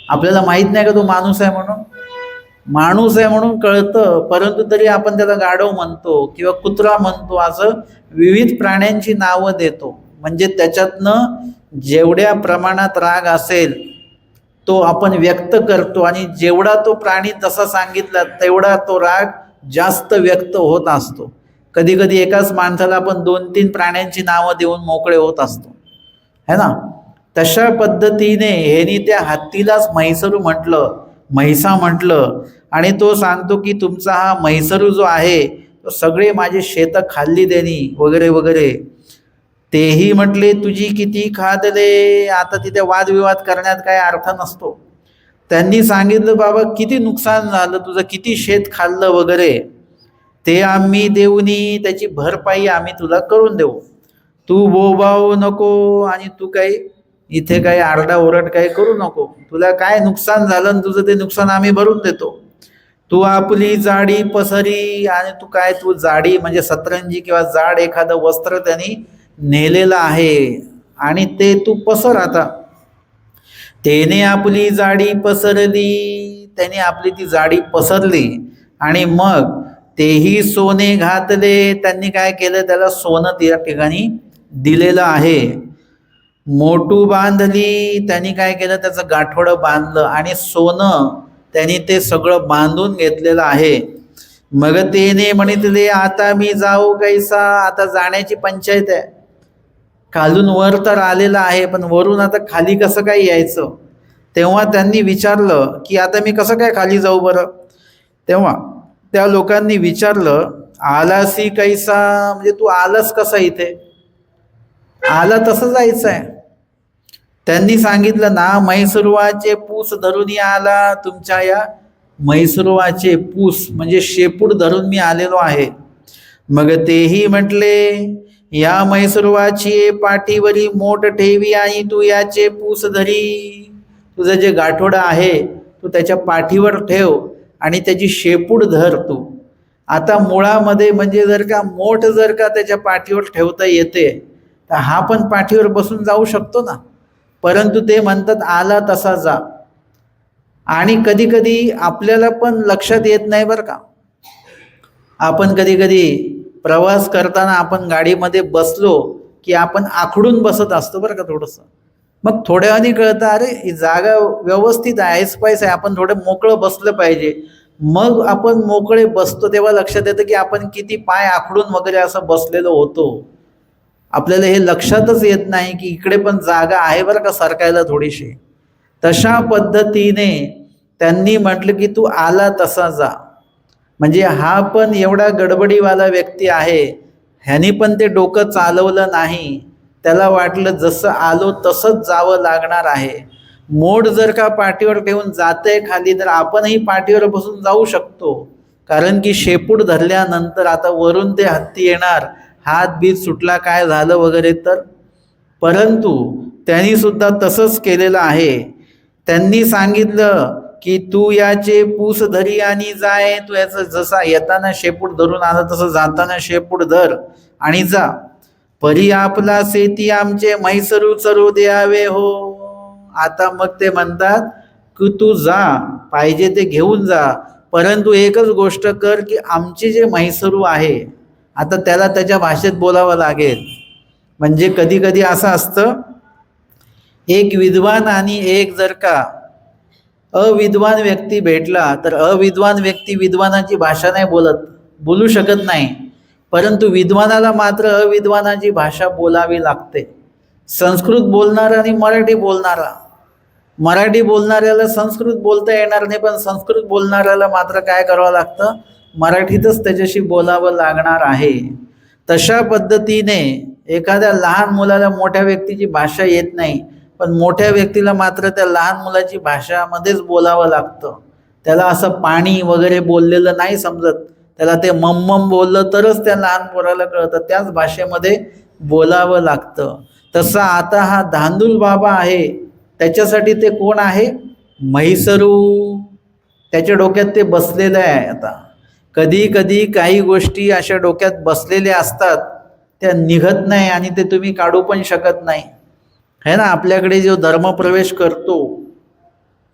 आपल्याला माहित नाही का तो माणूस आहे म्हणून, माणूस आहे म्हणून कळतं, परंतु तरी आपण त्याला गाढव म्हणतो किंवा कुत्रा म्हणतो. असं विविध प्राण्यांची नावं देतो. म्हणजे त्याच्यातनं जेवढ्या प्रमाणात राग असेल तो आपण व्यक्त करतो, आणि जेवढा तो प्राणी तसा सांगितला तेवढा तो राग जास्त व्यक्त होत असतो. कधी कधी एकाच माणसाला आपण 2-3 प्राण्यांची नावं देऊन मोकळे होत असतो, है ना. तशा पद्धतीने ह्यानी त्या हत्तीलाच म्हैसरू म्हटलं, म्हैसा म्हटलं. आणि तो सांगतो की तुमचा हा म्हैसरू जो आहे तो सगळे माझे शेतं खाल्ली देणी वगैरे वगैरे. तेही म्हटले तुझी किती खादले. आता तिथे वादविवाद करण्यात काही अर्थ नसतो. त्यांनी सांगितलं, बाबा किती नुकसान झालं तुझं, किती शेत खाल्लं वगैरे, ते आम्ही देऊनी, त्याची भरपाई आम्ही तुला करून देऊ. तू बोबाव नको. आणि तू काही इथे काही आरडाओरड काही करू नको. तुला काय नुकसान झालं तुझं ते नुकसान आम्ही भरून देतो. तू आपली जाडी पसरी, आणि तू जाडी म्हणजे सतरंजी किंवा जाड एखादं वस्त्र त्यांनी नेलेलं आहे आणि ते तू पसर आता. त्याने आपली जाडी पसरली, त्याने आपली ती जाडी पसरली आणि मग तेही सोने घातले, त्यांनी काय केलं, त्याला सोनं त्या ठिकाणी दिलेलं आहे. मोटू बांधली, त्यांनी काय केलं, त्याचं गाठोडं बांधलं आणि सोनं त्यांनी ते सगळं बांधून घेतलेलं आहे. मग तेने म्हणितले आता मी जाऊ कैसा, आता जाण्याची पंचायत आहे. खालून वर तर आलेलं आहे, पण वरून आता खाली कसं काय यायचं. तेव्हा त्यांनी विचारलं की आता मी कसं काय खाली जाऊ बरं. तेव्हा त्या लोकांनी विचारलं आलासी कैसा, म्हणजे तू आलास कसा इथे, आला तसं जायचं आहे. त्यांनी सांगितलं ना म्हैसुरवाचे पूस धरून आला, तुमच्या या म्हैसुरवाचे पूस म्हणजे शेपूट धरून मी आलेलो आहे. मग तेही म्हटले या म्हैसुरवाची पाठीवरी मोठ ठेवी आणि तू याचे पूस धरी. तुझं जे गाठोडं आहे तू त्याच्या पाठीवर ठेव आणि त्याची शेपूट धर तू. आता मुळामध्ये म्हणजे जर का मोठ जर का त्याच्या पाठीवर ठेवता येते तर हा पण पाठीवर बसून जाऊ शकतो ना. परंतु ते म्हणतात आला तसा जा. आणि कधी कधी आपल्याला पण लक्षात येत नाही बरं का. आपण कधी कधी प्रवास करताना आपण गाडीमध्ये बसलो की आपण आखडून बसत असतो बरं का थोडंसं. मग थोड्या वेळाने कळतं अरे ही जागा व्यवस्थित आहे, स्पाइस आहे, आपण थोडं मोकळं बसलं पाहिजे. मग आपण मोकळे बसतो तेव्हा लक्षात येतं की आपण किती पाय आखडून वगैरे असं बसलेलो होतो. आपल्याला हे लक्षातच येत नाही की इकडे पण जागा आहे बरं का सरकायला थोडीशी. तशा पद्धतीने त्यांनी म्हटलं की तू आला तसा जा. म्हणजे हा पण एवढा गडबडीवाला व्यक्ती आहे, ह्यानी पण ते डोकं चालवलं नाही. त्याला वाटलं जसं आलो तसंच जावं लागणार आहे. मोड जर का पाठीवर ठेवून जाते खाली तर आपणही पाठीवर बसून जाऊ शकतो, कारण की शेपूट धरल्यानंतर आता वरून ते हत्ती येणार, हात बीत सुटला काय झालं वगैरे तर. परंतु त्यांनी सुद्धा तसंच केलेलं आहे. त्यांनी सांगितलं की तू याचे पूस धरी आणि जाय. तू याचं जसा येताना शेपूट धरून आला तसं जाताना शेपूट धर आणि जा. परी आपला सेती आमचे म्हैसरू चरू द्यावे हो. आता मग ते म्हणतात की तू जा, पाहिजे ते घेऊन जा, परंतु एकच गोष्ट कर की आमचे जे म्हैसरू आहे, आता त्याला त्याच्या भाषेत बोलावं लागेल. म्हणजे कधी कधी असं असतं एक विद्वान आणि एक जर का अविद्वान व्यक्ती भेटला तर अविद्वान व्यक्ती विद्वानाची भाषा नाही बोलू शकत नाही, परंतु विद्वानाला मात्र अविद्वानाची भाषा बोलावी लागते. संस्कृत बोलणारा आणि मराठी बोलणारा, मराठी बोलणाऱ्याला संस्कृत बोलता येणार नाही, पण संस्कृत बोलणाऱ्याला मात्र काय करावं लागतं, मराठीतच त्याच्याशी बोलावं लागणार आहे. तशा पद्धतीने एखाद्या लहान मुलाला मोठ्या व्यक्तीची भाषा येत नाही, पण मोठ्या व्यक्तीला मात्र त्या लहान मुलाची भाषामध्येच बोलावं लागतं. त्याला असं पाणी वगैरे बोललेलं नाही समजत, त्याला ते मम्मम बोललं तरच त्या लहान पोराला कळतं, त्याच भाषेमध्ये बोलावं लागतं. तसं आता हा धांदूल बाबा आहे, त्याच्यासाठी ते कोण आहे, म्हैसरू. त्याच्या डोक्यात ते बसलेलं आहे. आता कधी कधी काही गोष्टी अशा डोक्यात बसलेल्या असतात, त्या निघत नाही आणि ते तुम्ही काढू पण शकत नाही है ना. आपल्याकडे जो धर्मप्रवेश करतो,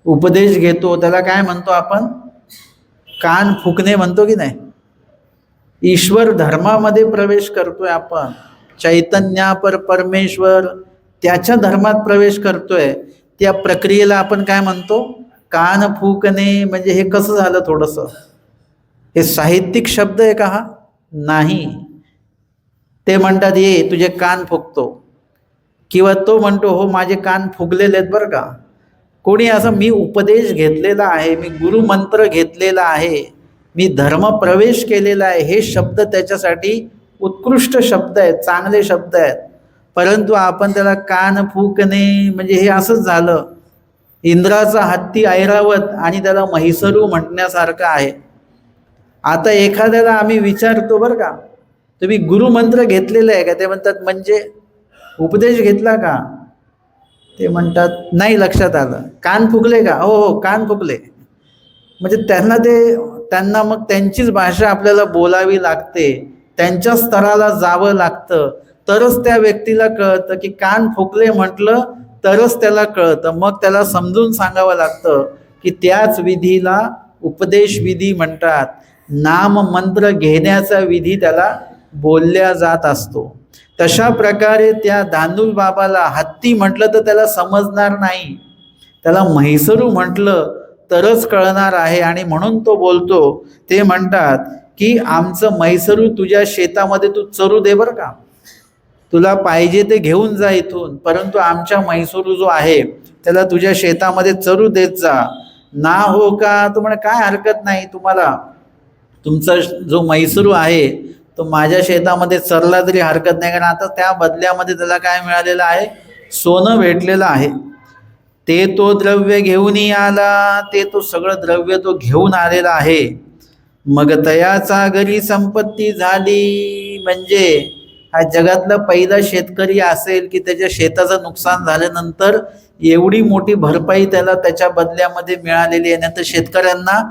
उपदेश घेतो, त्याला काय म्हणतो आपण, कान फुकणे म्हणतो की नाही. ईश्वर धर्मामध्ये प्रवेश करतोय आपण, चैतन्यापर परमेश्वर त्याच्या धर्मात प्रवेश करतोय. त्या प्रक्रियेला आपण काय म्हणतो, कान फुकणे. म्हणजे हे कसं झालं, थोडंसं हे साहित्यिक शब्द आहे का हा, नाही. ते म्हणतात ये तुझे कान फुकतो, किंवा तो म्हणतो हो माझे कान फुगलेले आहेत बरं का. कोणी असं मी उपदेश घेतलेला आहे, मी गुरुमंत्र घेतलेला आहे, मी धर्म प्रवेश केलेला आहे, हे शब्द त्याच्यासाठी उत्कृष्ट शब्द आहेत, चांगले शब्द आहेत. परंतु आपण त्याला कान फुकणे म्हणजे हे असंच झालं, इंद्राचा हत्ती ऐरावत आणि त्याला म्हैसरू म्हणण्यासारखं आहे. आता एखाद्याला आम्ही विचारतो बरं का, तुम्ही गुरुमंत्र घेतलेलं आहे का, ते म्हणतात म्हणजे उपदेश घेतला का, ते म्हणतात नाही लक्षात आलं. कान फुगले का, हो हो कान फुगले. म्हणजे त्यांना मग त्यांचीच भाषा आपल्याला बोलावी लागते, त्यांच्या स्तराला जावं लागतं, तरच त्या व्यक्तीला कळतं. की कान फुकले म्हटलं तरच त्याला कळतं. मग त्याला समजून सांगावं लागतं की त्याच विधीला उपदेश विधी म्हणतात. नाम मंत्र घेण्याचा विधी त्याला बोलल्या जात असतो. तशा प्रकारे त्या धांदूल बाबाला हत्ती म्हटलं तर त्याला समजणार नाही, त्याला म्हैसरू म्हटलं तरच कळणार आहे. आणि म्हणून तो बोलतो. ते म्हणतात की आमचं म्हैसरू तुझ्या शेतामध्ये तू चरू दे बरं का, तुला पाहिजे ते घेऊन जा इथून, परंतु आमच्या म्हैसरू जो आहे त्याला तुझ्या शेतामध्ये चरू देत जा. ना हो का, तो म्हणे काय हरकत नाही, तुम्हाला तुमचा जो म्हैसरू आहे तो माझ्या शेतामध्ये चरला तरी हरकत नाही, कारण आता त्या बदल्यामध्ये त्याला काय मिळालेलं आहे, सोनं भेटलेलं आहे. ते तो द्रव्य घेऊन आला, ते तो सगळं द्रव्य तो घेऊन आलेला आहे. मग तयाचा घरी संपत्ती झाली. म्हणजे हा जगातला पहिला शेतकरी असेल की त्याच्या शेताचं नुकसान झाल्यानंतर एवढी मोठी भरपाई त्याला त्याच्या बदल्यामध्ये मिळालेली आहे. नंतर शेतकऱ्यांना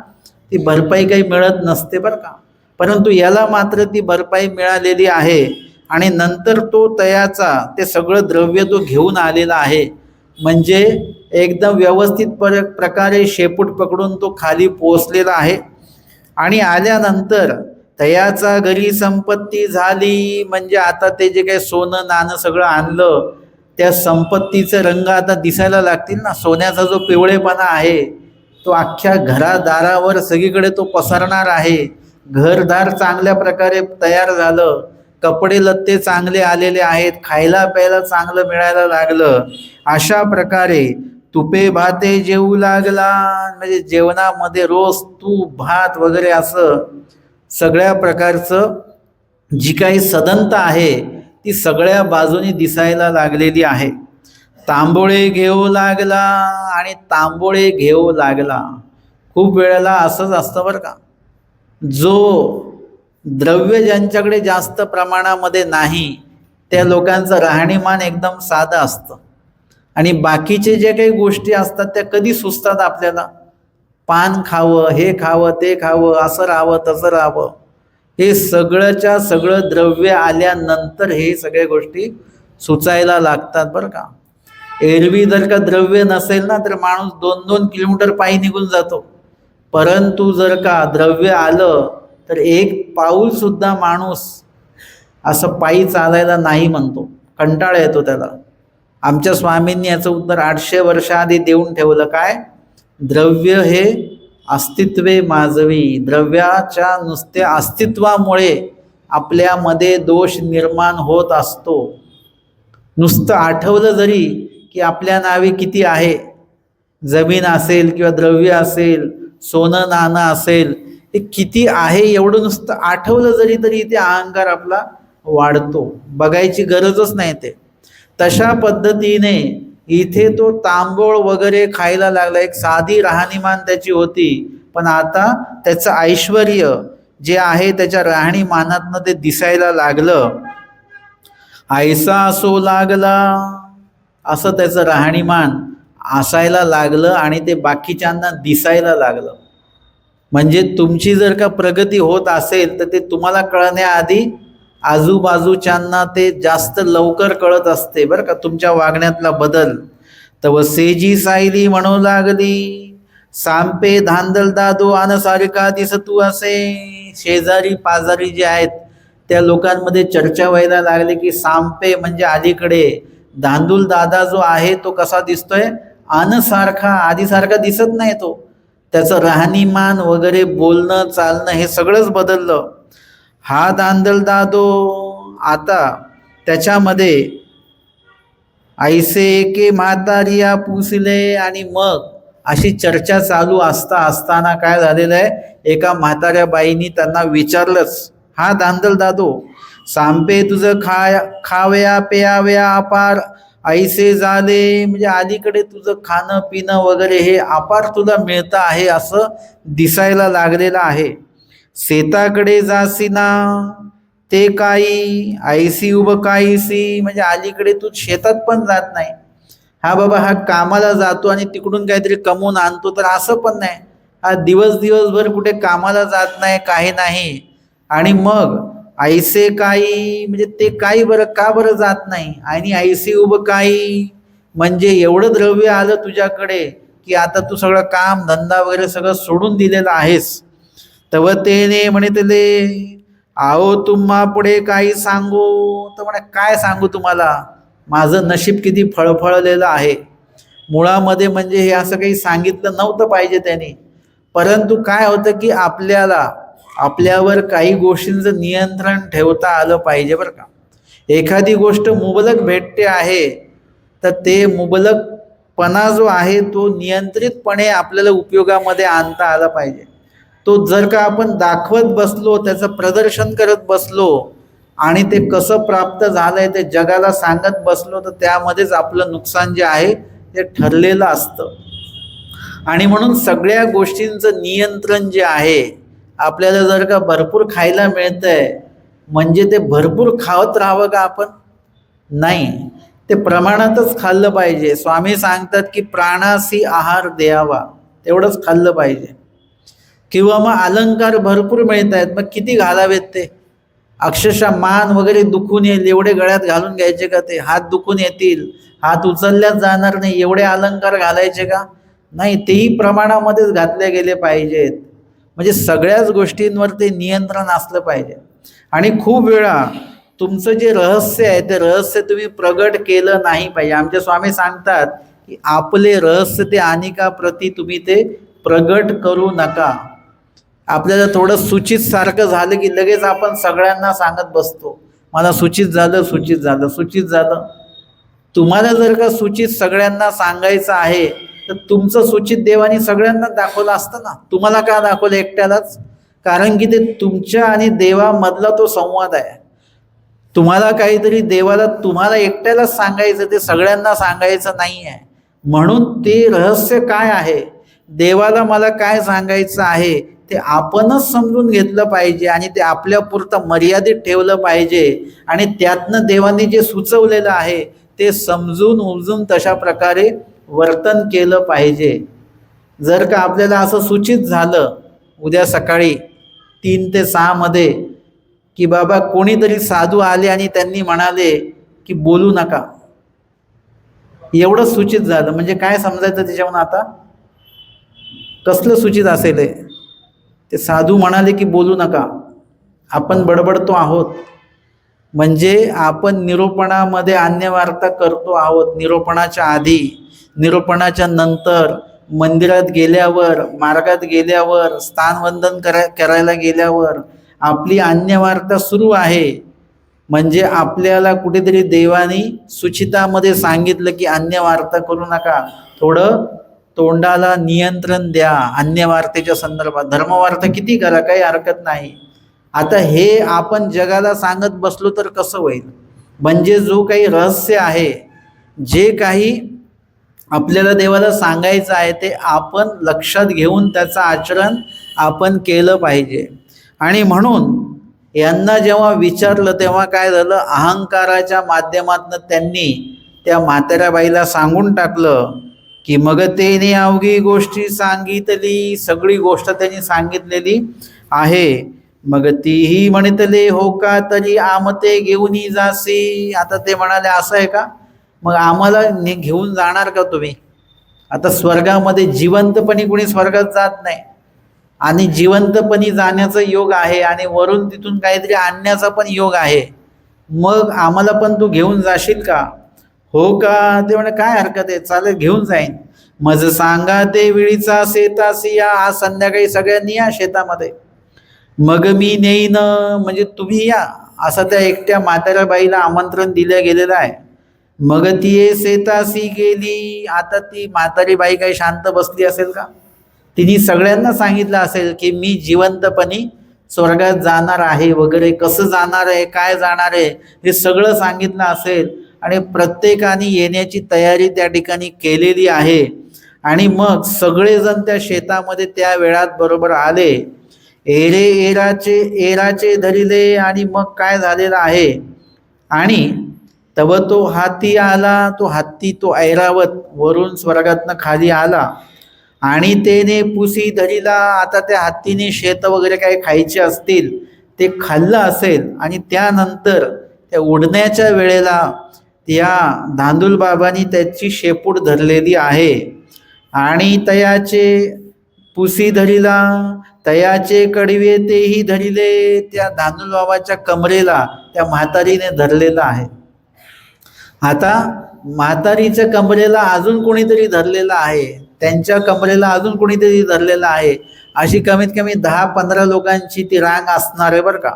ती भरपाई काही मिळत नसते बरं का, परंतु याला मात्र ती भरपाई मिळालेली आहे. आणि नंतर तो तयाचा ते सगळं द्रव्य तो घेऊन आलेला आहे. म्हणजे एकदम व्यवस्थित प्रकारे शेपूट पकडून तो खाली पोहोचलेला आहे. आणि आल्यानंतर तयाचा घरी संपत्ती झाली. म्हणजे आता ते जे काही सोनं नाणं सगळं आणलं, त्या संपत्तीचे रंग आता दिसायला लागतील ना. सोन्याचा जो पिवळेपणा आहे तो अख्ख्या घरादारावर सगळीकडे तो पसरणार आहे. घरदार चांगल्या प्रकारे तयार झालं, कपडे लत्ते चांगले आलेले आहेत, खायला प्यायला चांगलं मिळायला लागलं. अशा प्रकारे तुपे भाते जेवू लागला. म्हणजे जेवणामध्ये रोज तूप भात वगैरे असं सगळ्या प्रकारचं जी काही सदनता आहे ती सगळ्या बाजूनी दिसायला लागलेली आहे. तांबोळे घेऊ लागला. आणि तांबोळे घेऊ लागला. खूप वेळेला असंच असतं बरं का, जो द्रव्य ज्यांच्याकडे जास्त प्रमाणामध्ये नाही त्या लोकांचं राहणीमान एकदम साधं असतं. आणि बाकीचे जे काही गोष्टी असतात त्या कधी सुचतात आपल्याला. पान खावं, हे खावं, ते खावं, असं राहावं, तसं राहावं. हे सगळंच्या सगळं द्रव्य आल्यानंतर हे सगळ्या गोष्टी सुचायला लागतात बरं का. एरवी जर का द्रव्य नसेल ना तर माणूस 2-2 किलोमीटर पायी निघून जातो. परंतु जर का द्रव्य आलं तर 1 पाऊल सुद्धा माणूस असं पायी चालायला नाही म्हणतो, कंटाळा येतो त्याला. आमच्या स्वामींनी याचं उत्तर 800 वर्षाआधी देऊन ठेवलं. काय? द्रव्य हे अस्तित्वे माजवी. द्रव्याच्या नुसत्या अस्तित्वामुळे आपल्यामध्ये दोष निर्माण होत असतो. नुसतं आठवलं जरी की आपल्या नावे किती आहे, जमीन असेल किंवा द्रव्य असेल, सोनं नाणं असेल, ते किती आहे एवढं नुसतं आठवलं जरी तरी ते अहंकार आपला वाढतो. बघायची गरजच नाही ते. तशा पद्धतीने इथे तो तांबूळ वगैरे खायला लागला. एक साधी राहणीमान त्याची होती, पण आता त्याचं ऐश्वर्य जे आहे त्याच्या राहणीमानातनं ते दिसायला लागलं. ऐसा असो लागला, असं त्याचं राहणीमान असायला लागलं आणि ते बाकीच्यांना दिसायला लागलं. म्हणजे तुमची जर का प्रगती होत असेल तर ते तुम्हाला कळण्याआधी आजूबाजूच्यांना ते जास्त लवकर कळत असते बरं का, तुमच्या वागण्यातला बदल. तव सेजी सायली म्हणू लागली, सांपे धांदल दादो अनसारिका दिस तू असे. शेजारी पाजारी जे आहेत त्या लोकांमध्ये चर्चा व्हायला लागली की सांपे म्हणजे अलीकडे धांदूल दादा जो आहे तो कसा दिसतोय, अनसारखा, आधीसारखा दिसत नाही तो. त्याचं राहणीमान वगैरे बोलणं चालणं हे सगळंच बदललं. हा धांदल दादो आता त्याच्यामध्ये ऐसे एके म्हातारिया पुसले. आणि मग अशी चर्चा चालू असताना काय झालेलं आहे, एका म्हाताऱ्या बाईनी त्यांना विचारलंच, हा धांदल दादो, सांपे तुझं खावया पेयावया अपार ऐसे झाले. म्हणजे अलीकडे तुझं खाणं पिणं वगैरे हे अपार तुला मिळतं आहे असं दिसायला लागलेलं आहे. शेताकडे जासीना ते काही ऐसी उभ काहीसी. म्हणजे अलीकडे तू शेतात पण जात नाही. हा बाबा हा कामाला जातो आणि तिकडून काहीतरी कमवून आणतो, तर असं पण नाही. हा दिवसभर कुठे कामाला जात नाही, काही नाही, आणि मग ऐसे काही म्हणजे ते काही बरं का बरं जात नाही, आणि ऐसे उभं काही म्हणजे एवढं द्रव्य आलं तुझ्याकडे की आता तू सगळं काम धंदा वगैरे सगळं सोडून दिलेलं आहेस. तव तेने म्हणे तले आहो तुम्हा पुढे काही सांगू, तर म्हणे काय सांगू तुम्हाला, माझं नशीब किती फळफळलेलं आहे. मुळामध्ये म्हणजे हे असं काही सांगितलं नव्हतं पाहिजे त्याने, परंतु काय होतं की आपल्याला आपल्यावर काही गोष्टींचं नियंत्रण ठेवता आलं पाहिजे बरं का. एखादी गोष्ट मुबलक भेटते आहे तर ते मुबलकपणा जो आहे तो नियंत्रितपणे आपल्याला उपयोगामध्ये आणता आला पाहिजे. तो जर का आपण दाखवत बसलो, त्याचं प्रदर्शन करत बसलो आणि ते कसं प्राप्त झालंय ते जगाला सांगत बसलो, तर त्यामध्येच आपलं नुकसान जे आहे ते ठरलेलं असतं. आणि म्हणून सगळ्या गोष्टींचं नियंत्रण जे आहे, आपल्याला जर का भरपूर खायला मिळतंय म्हणजे ते भरपूर खावत राहावं का आपण? नाही, ते प्रमाणातच खाल्लं पाहिजे. स्वामी सांगतात की प्राणासी आहार द्यावा, तेवढंच खाल्लं पाहिजे. किंवा मग अलंकार भरपूर मिळत आहेत, मग किती घालावेत ते? अक्षरशः मान वगैरे दुखून येईल एवढे गळ्यात घालून घ्यायचे का? ते हात दुखून येतील, हात उचलल्याच जाणार नाही एवढे अलंकार घालायचे का? नाही, तेही प्रमाणामध्येच घातले गेले पाहिजेत. म्हणजे सगळ्याच गोष्टींवर ते नियंत्रण असलं पाहिजे. आणि खूप वेळा तुमचं जे रहस्य आहे ते रहस्य तुम्ही प्रगट केलं नाही पाहिजे. आमचे स्वामी सांगतात की आपले रहस्य ते अनेका प्रती तुम्ही ते प्रगट करू नका. आपल्याला थोडं सूचित सारखं झालं की लगेच आपण सगळ्यांना सांगत बसतो, मला सूचित झालं, सूचित झालं, सूचित झालं. तुम्हाला जर का सूचित सगळ्यांना सांगायचं आहे तर तुमचं सूचित देवानी सगळ्यांना दाखवलं असतं ना. तुम्हाला का दाखवलं एकट्यालाच? कारण की ते तुमच्या आणि देवामधला तो संवाद आहे. तुम्हाला काहीतरी देवाला तुम्हाला एकट्यालाच सांगायचं, ते सगळ्यांना सांगायचं नाही आहे. म्हणून ते रहस्य काय आहे, देवाला मला काय सांगायचं आहे ते आपणच समजून घेतलं पाहिजे आणि ते आपल्यापुरतं मर्यादित ठेवलं पाहिजे. आणि त्यातनं देवाने जे सुचवलेलं आहे ते समजून उमजून तशा प्रकारे वर्तन केलं पाहिजे. जर का आपल्याला असं सूचित झालं उद्या सकाळी 3 ते 6 मध्ये की बाबा कोणीतरी साधू आले आणि त्यांनी म्हणाले की बोलू नका, एवढं सूचित झालं म्हणजे काय समजायचं त्याच्याहून? आता कसलं सूचित असेल हे? ते साधू म्हणाले की बोलू नका, आपण बडबडतो आहोत म्हणजे आपण निरूपणामध्ये अन्यवार्ता करतो आहोत. निरूपणाच्या आधी, निरूपणाच्या नंतर, मंदिरात गेल्यावर, मार्गात गेल्यावर, स्थानवंदन करायला गेल्यावर आपली अन्यवार्ता सुरू आहे. म्हणजे आपल्याला कुठेतरी देवानी सुचितामध्ये सांगितलं की अन्यवार्ता करू नका, थोडं तोंडाला नियंत्रण द्या अन्यवार्तेच्या संदर्भात. धर्मवार्ता किती करा, काही हरकत नाही. आता हे आपण जगाला सांगत बसलो तर कसं होईल? म्हणजे जो काही रहस्य आहे, जे काही आपल्याला देवाला सांगायचं आहे ते आपण लक्षात घेऊन त्याचं आचरण आपण केलं पाहिजे. आणि म्हणून यांना जेव्हा विचारलं तेव्हा काय झालं, अहंकाराच्या माध्यमातून त्यांनी त्या म्हाताऱ्या बाईला सांगून टाकलं की मग तेने अवघी गोष्टी सांगितली. सगळी गोष्ट त्यांनी सांगितलेली आहे. मग तीही म्हणतले हो का तरी आमते घेऊन जासी. आता ते म्हणाले असं आहे का, मग आम्हाला घेऊन जाणार का तुम्ही? आता स्वर्गामध्ये जिवंतपणी कुणी स्वर्गात जात नाही, आणि जिवंतपणी जाण्याचा योग आहे आणि वरून तिथून काहीतरी आणण्याचा पण योग आहे. मग आम्हाला पण तू घेऊन जाशील का? हो का? ते म्हणे काय हरकत आहे, चालेल घेऊन जाईन. मज सांगा ते विळीचा शेतासी या, आज संध्याकाळी सगळ्यांनी या शेतामध्ये, मग मी नेईन. म्हणजे तुम्ही या असं त्या एकट्या म्हाताऱ्या बाईला आमंत्रण दिलं गेलेलं आहे. मग ती शेतासी गेली. आता ती म्हातारी बाई काही शांत बसली असेल का? तिने सगळ्यांना सांगितलं असेल की मी जिवंतपणी स्वर्गात जाणार आहे वगैरे, कसं जाणार आहे, काय जाणार आहे हे सगळं सांगितलं असेल. आणि प्रत्येकाने येण्याची तयारी त्या ठिकाणी केलेली आहे. आणि मग सगळेजण त्या शेतामध्ये त्या वेळात बरोबर आले. एरे एराचे धरिले. आणि मग काय झालेलं आहे, आणि तव तो हाती आला. तो हत्ती तो ऐरावत वरून स्वर्गातनं खाली आला आणि तेने पुसी धरिला. आता त्या हत्तीने शेत वगैरे काही खायचे असतील ते खाल्लं असेल आणि त्यानंतर त्या उडण्याच्या वेळेला त्या धांदूल बाबांनी त्याची शेपूट धरलेली आहे आणि तयाचे पुसी धरिला तयाचे कडवे तेही धरिले. त्या धांदूल बाबाच्या कमरेला त्या म्हातारीने धरलेलं आहे. आता म्हातारीच्या कमरेला अजून कोणीतरी धरलेलं आहे, त्यांच्या कमरेला अजून कोणीतरी धरलेलं आहे. अशी कमीत कमी 10-15 लोकांची ती रांग असणार आहे बरं का,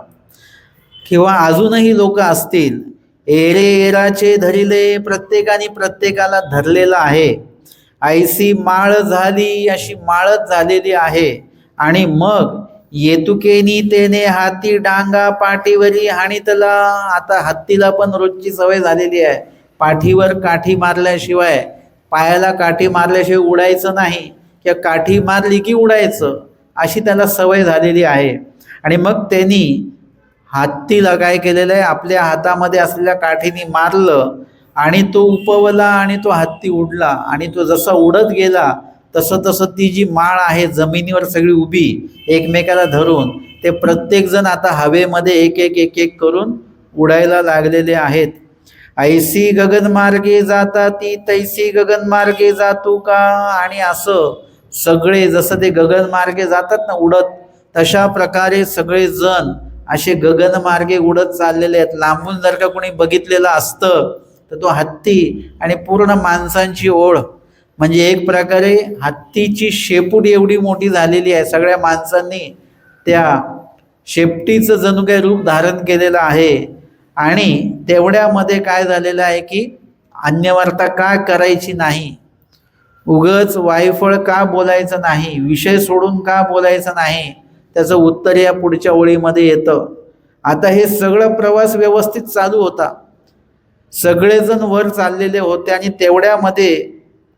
किंवा अजूनही लोक असतील. एरे एराचे धरिले, प्रत्येकाने प्रत्येकाला धरलेलं आहे. ऐसी माळ झाली, अशी माळच झालेली आहे. आणि मग येतुकेनी तेने हाती डांगा पाठीवरी हाणीतला. आता हत्तीला पण रोजची सवय झालेली आहे, पाठीवर काठी मारल्याशिवाय, पायाला काठी मारल्याशिवाय उडायचं नाही, किंवा काठी मारली की उडायचं, अशी त्याला सवय झालेली आहे. आणि मग त्यांनी हत्तीला काय केलेलं आहे, आपल्या हातामध्ये असलेल्या काठीने मारलं आणि तो उपवला आणि तो हत्ती उडला. आणि तो जसा उडत गेला तसं तसं ती जी माळ आहे जमिनीवर सगळी उभी एकमेकाला धरून ते प्रत्येकजण आता हवेमध्ये एक एक एक एक करून उडायला लागलेले आहेत. ऐसी गगनमार्गे जाता ती तैसी गगनमार्गे जातू का. आणि असं सगळे जसं ते गगनमार्गे जातात ना उडत, तशा प्रकारे सगळे जण असे गगनमार्गे उडत चाललेले आहेत. लांबून जर का कोणी बघितलेलं असतं तर तो हत्ती आणि पूर्ण माणसांची ओढ, म्हणजे एक प्रकारे हत्तीची शेपूट एवढी मोठी झालेली आहे. सगळ्या माणसांनी त्या शेपटीचं जणू काही रूप धारण केलेलं आहे. आणि तेवढ्यामध्ये काय झालेलं आहे की अन्यवार्ता का करायची नाही, उगच वायफळ का बोलायचं नाही, विषय सोडून का बोलायचं नाही, त्याचं उत्तर या पुढच्या ओळीमध्ये येतं. आता हे सगळं प्रवास व्यवस्थित चालू होता, सगळेजण वर चाललेले होते. आणि तेवढ्यामध्ये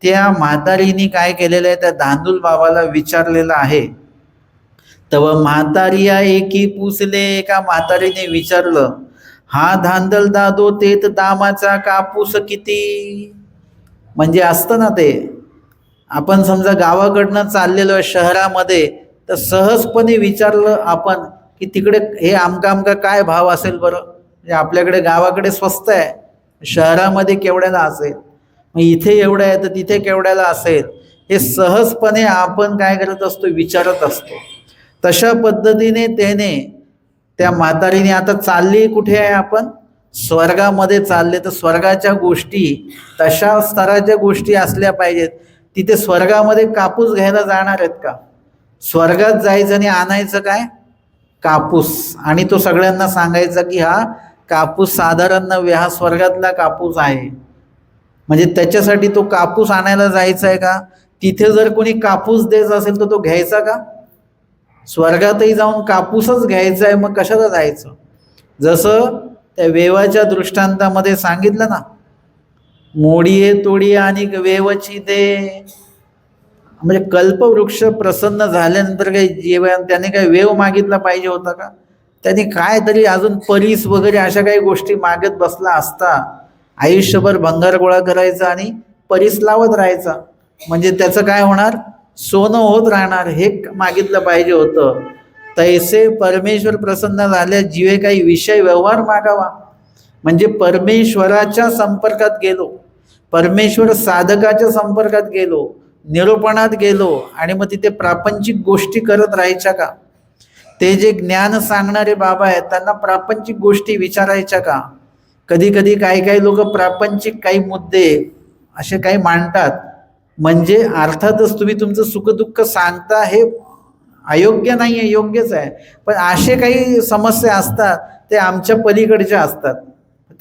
त्या म्हातारीने काय केलेलं आहे, त्या धांदूल बाबाला विचारलेलं आहे. तव म्हातारिया एकी पुसले, एका म्हातारीने विचारलं, हा धांदल दादो तेत दामाचा कापूस किती. म्हणजे असतं ना ते, आपण समजा गावाकडनं चाललेलो शहरामध्ये तर सहजपणे विचारलं आपण की तिकडे हे आमका आमका काय भाव असेल बरं, म्हणजे आपल्याकडे गावाकडे स्वस्त आहे, शहरामध्ये केवढ्याला असेल, मग इथे एवढं आहे तर तिथे केवढ्याला असेल, हे सहजपणे आपण काय करत असतो, विचारत असतो. तशा पद्धतीने त्याने त्या म्हातारीने, आता चालली कुठे आहे आपण, स्वर्गामध्ये चालले, तर स्वर्गाच्या गोष्टी तशा स्तराच्या गोष्टी असल्या पाहिजेत. तिथे स्वर्गामध्ये कापूस घ्यायला जाणार आहेत का, स्वर्गात जायचं आणि आणायचं काय, कापूस. आणि तो सगळ्यांना सांगायचा की हा कापूस साधारण नव्हे, हा स्वर्गातला कापूस आहे. म्हणजे त्याच्यासाठी तो कापूस आणायला जायचा आहे का, तिथे जर कोणी कापूस द्यायचा असेल तर तो घ्यायचा का, स्वर्गातही जाऊन कापूसच घ्यायचा आहे, मग कशाला जायचं. जसं त्या वेवाच्या दृष्टांतामध्ये सांगितलं ना, मोडीये तोडी आणि वेवची दे. म्हणजे कल्पवृक्ष प्रसन्न झाल्यानंतर काही जेवण त्याने काही वेव मागितला पाहिजे होता का, त्याने काय तरी अजून परीस वगैरे अशा काही गोष्टी मागत बसला असता. आयुष्यभर भंगार गोळा करायचा आणि परीस लावत राहायचा, म्हणजे त्याचं काय होणार, सोनं होत राहणार, हे मागितलं पाहिजे होतं. तैसे परमेश्वर प्रसन्न झाल्या जीवे काही विषय व्यवहार मागावा. म्हणजे परमेश्वराच्या संपर्कात गेलो, परमेश्वर साधकाच्या संपर्कात गेलो, निरूपणात गेलो आणि मग तिथे प्रापंचिक गोष्टी करत राहायच्या का. ते जे ज्ञान सांगणारे बाबा आहेत त्यांना प्रापंचिक गोष्टी विचारायच्या का. कधी कधी काही काही लोक प्रापंचिक काही मुद्दे असे काही मांडतात, म्हणजे अर्थातच तुम्ही तुमचं सुखदुःख सांगता हे अयोग्य नाही आहे, योग्यच आहे, पण असे काही समस्या असतात ते आमच्या पलीकडच्या असतात,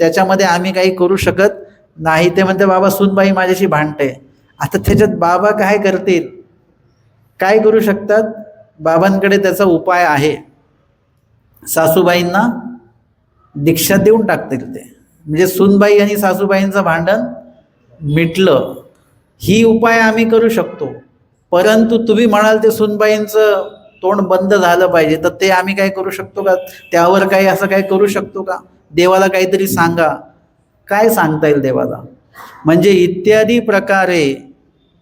त्याच्यामध्ये आम्ही काही करू शकत नाही. ते म्हणते बाबा सूनबाई माझ्याशी भांडते, आता त्याच्यात बाबा काय करतील, काय करू शकतात, बाबांकडे त्याचा उपाय आहे. सासूबाईंना दीक्षा देऊन टाकतील ते, म्हणजे सूनबाई आणि सासूबाईंचं भांडण मिटलं, ही उपाय आम्ही करू शकतो. परंतु तुम्ही म्हणाल ते सूनबाईंचं तोंड बंद झालं पाहिजे, तर ते आम्ही काय करू शकतो का, त्यावर काही असं काय करू शकतो का, देवाला काहीतरी सांगा, काय सांगता येईल देवाला. म्हणजे इत्यादी प्रकारे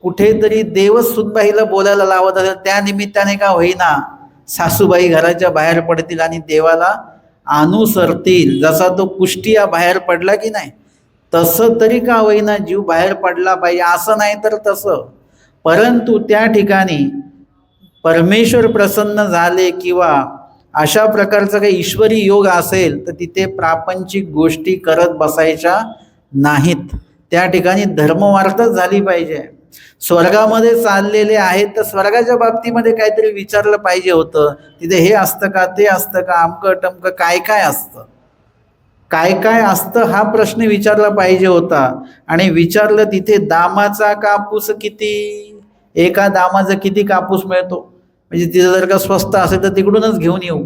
कुठेतरी देवच सुनबाईला बोलायला लावत असेल, त्या निमित्ताने का होईना सासूबाई घराच्या बाहेर पडतील आणि देवाला अनुसरतील. जसा तो कुष्टिया बाहेर पडला की नाही, तसं तरी का होईना जीव बाहेर पडला पाहिजे, असं नाही तर तसं. परंतु त्या ठिकाणी परमेश्वर प्रसन्न झाले किंवा अशा प्रकारचा काही ईश्वरी योग असेल तर तिथे प्रापंचिक गोष्टी करत बसायच्या नाहीत. त्या ठिकाणी धर्मवार्ताच झाली पाहिजे. स्वर्गामध्ये चाललेले आहेत तर स्वर्गाच्या बाबतीमध्ये काहीतरी विचारलं पाहिजे होतं. तिथे हे असतं का, ते असतं का, अमकं टमकं काय काय असतं, काय काय असतं हा प्रश्न विचारला पाहिजे होता. आणि विचारलं तिथे दामाचा कापूस किती, एका दामाचा किती कापूस मिळतो, म्हणजे तिथं जर का स्वस्त असेल तर तिकडूनच घेऊन येऊ.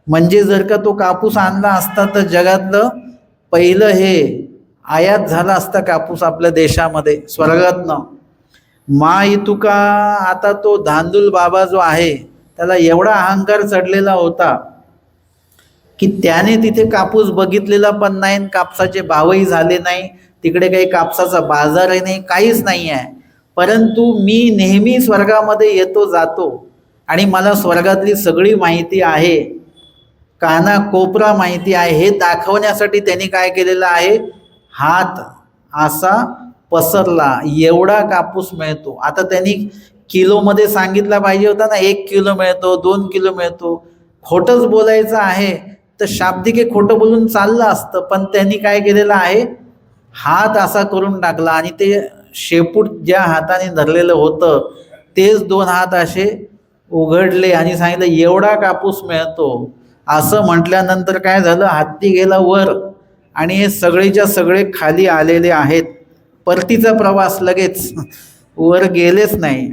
म्हणजे जर का तो कापूस आणला असता तर जगातलं पहिलं हे आयात झाला असता कापूस आपल्या देशामध्ये स्वर्गातनं. माई तुका आता तो धांदूल बाबा जो आहे त्याला एवढा अहंकार चढलेला होता की त्याने तिथे कापूस बघितलेला पण नाही, कापसाचे भावही झाले नाही, तिकडे काही कापसाचा बाजारही नाही, काहीच नाही आहे. परंतु मी नेहमी स्वर्गामध्ये येतो जातो आणि मला स्वर्गातली सगळी माहिती आहे, काना कोपरा माहिती आहे, हे दाखवण्यासाठी त्यांनी काय केलेलं आहे, हात असा पसरला, एवढा कापूस मिळतो. आता त्यांनी किलोमध्ये सांगितला पाहिजे होता ना, 1 किलो मिळतो, 2 किलो मिळतो. खोटंच बोलायचं आहे तर शाब्दिके खोटं बोलून चाललं असतं, पण त्यांनी काय केलेलं आहे, हात असा करून टाकला आणि ते शेपूट ज्या हाताने धरलेलं होतं तेच 2 हात असे उघडले आणि सांगितलं एवढा कापूस मिळतो. असं म्हटल्यानंतर काय झालं, हत्ती गेला वर आणि हे सगळेच्या सगळे खाली आलेले आहेत. परतीचा प्रवास लगेच, वर गेलेच नाही.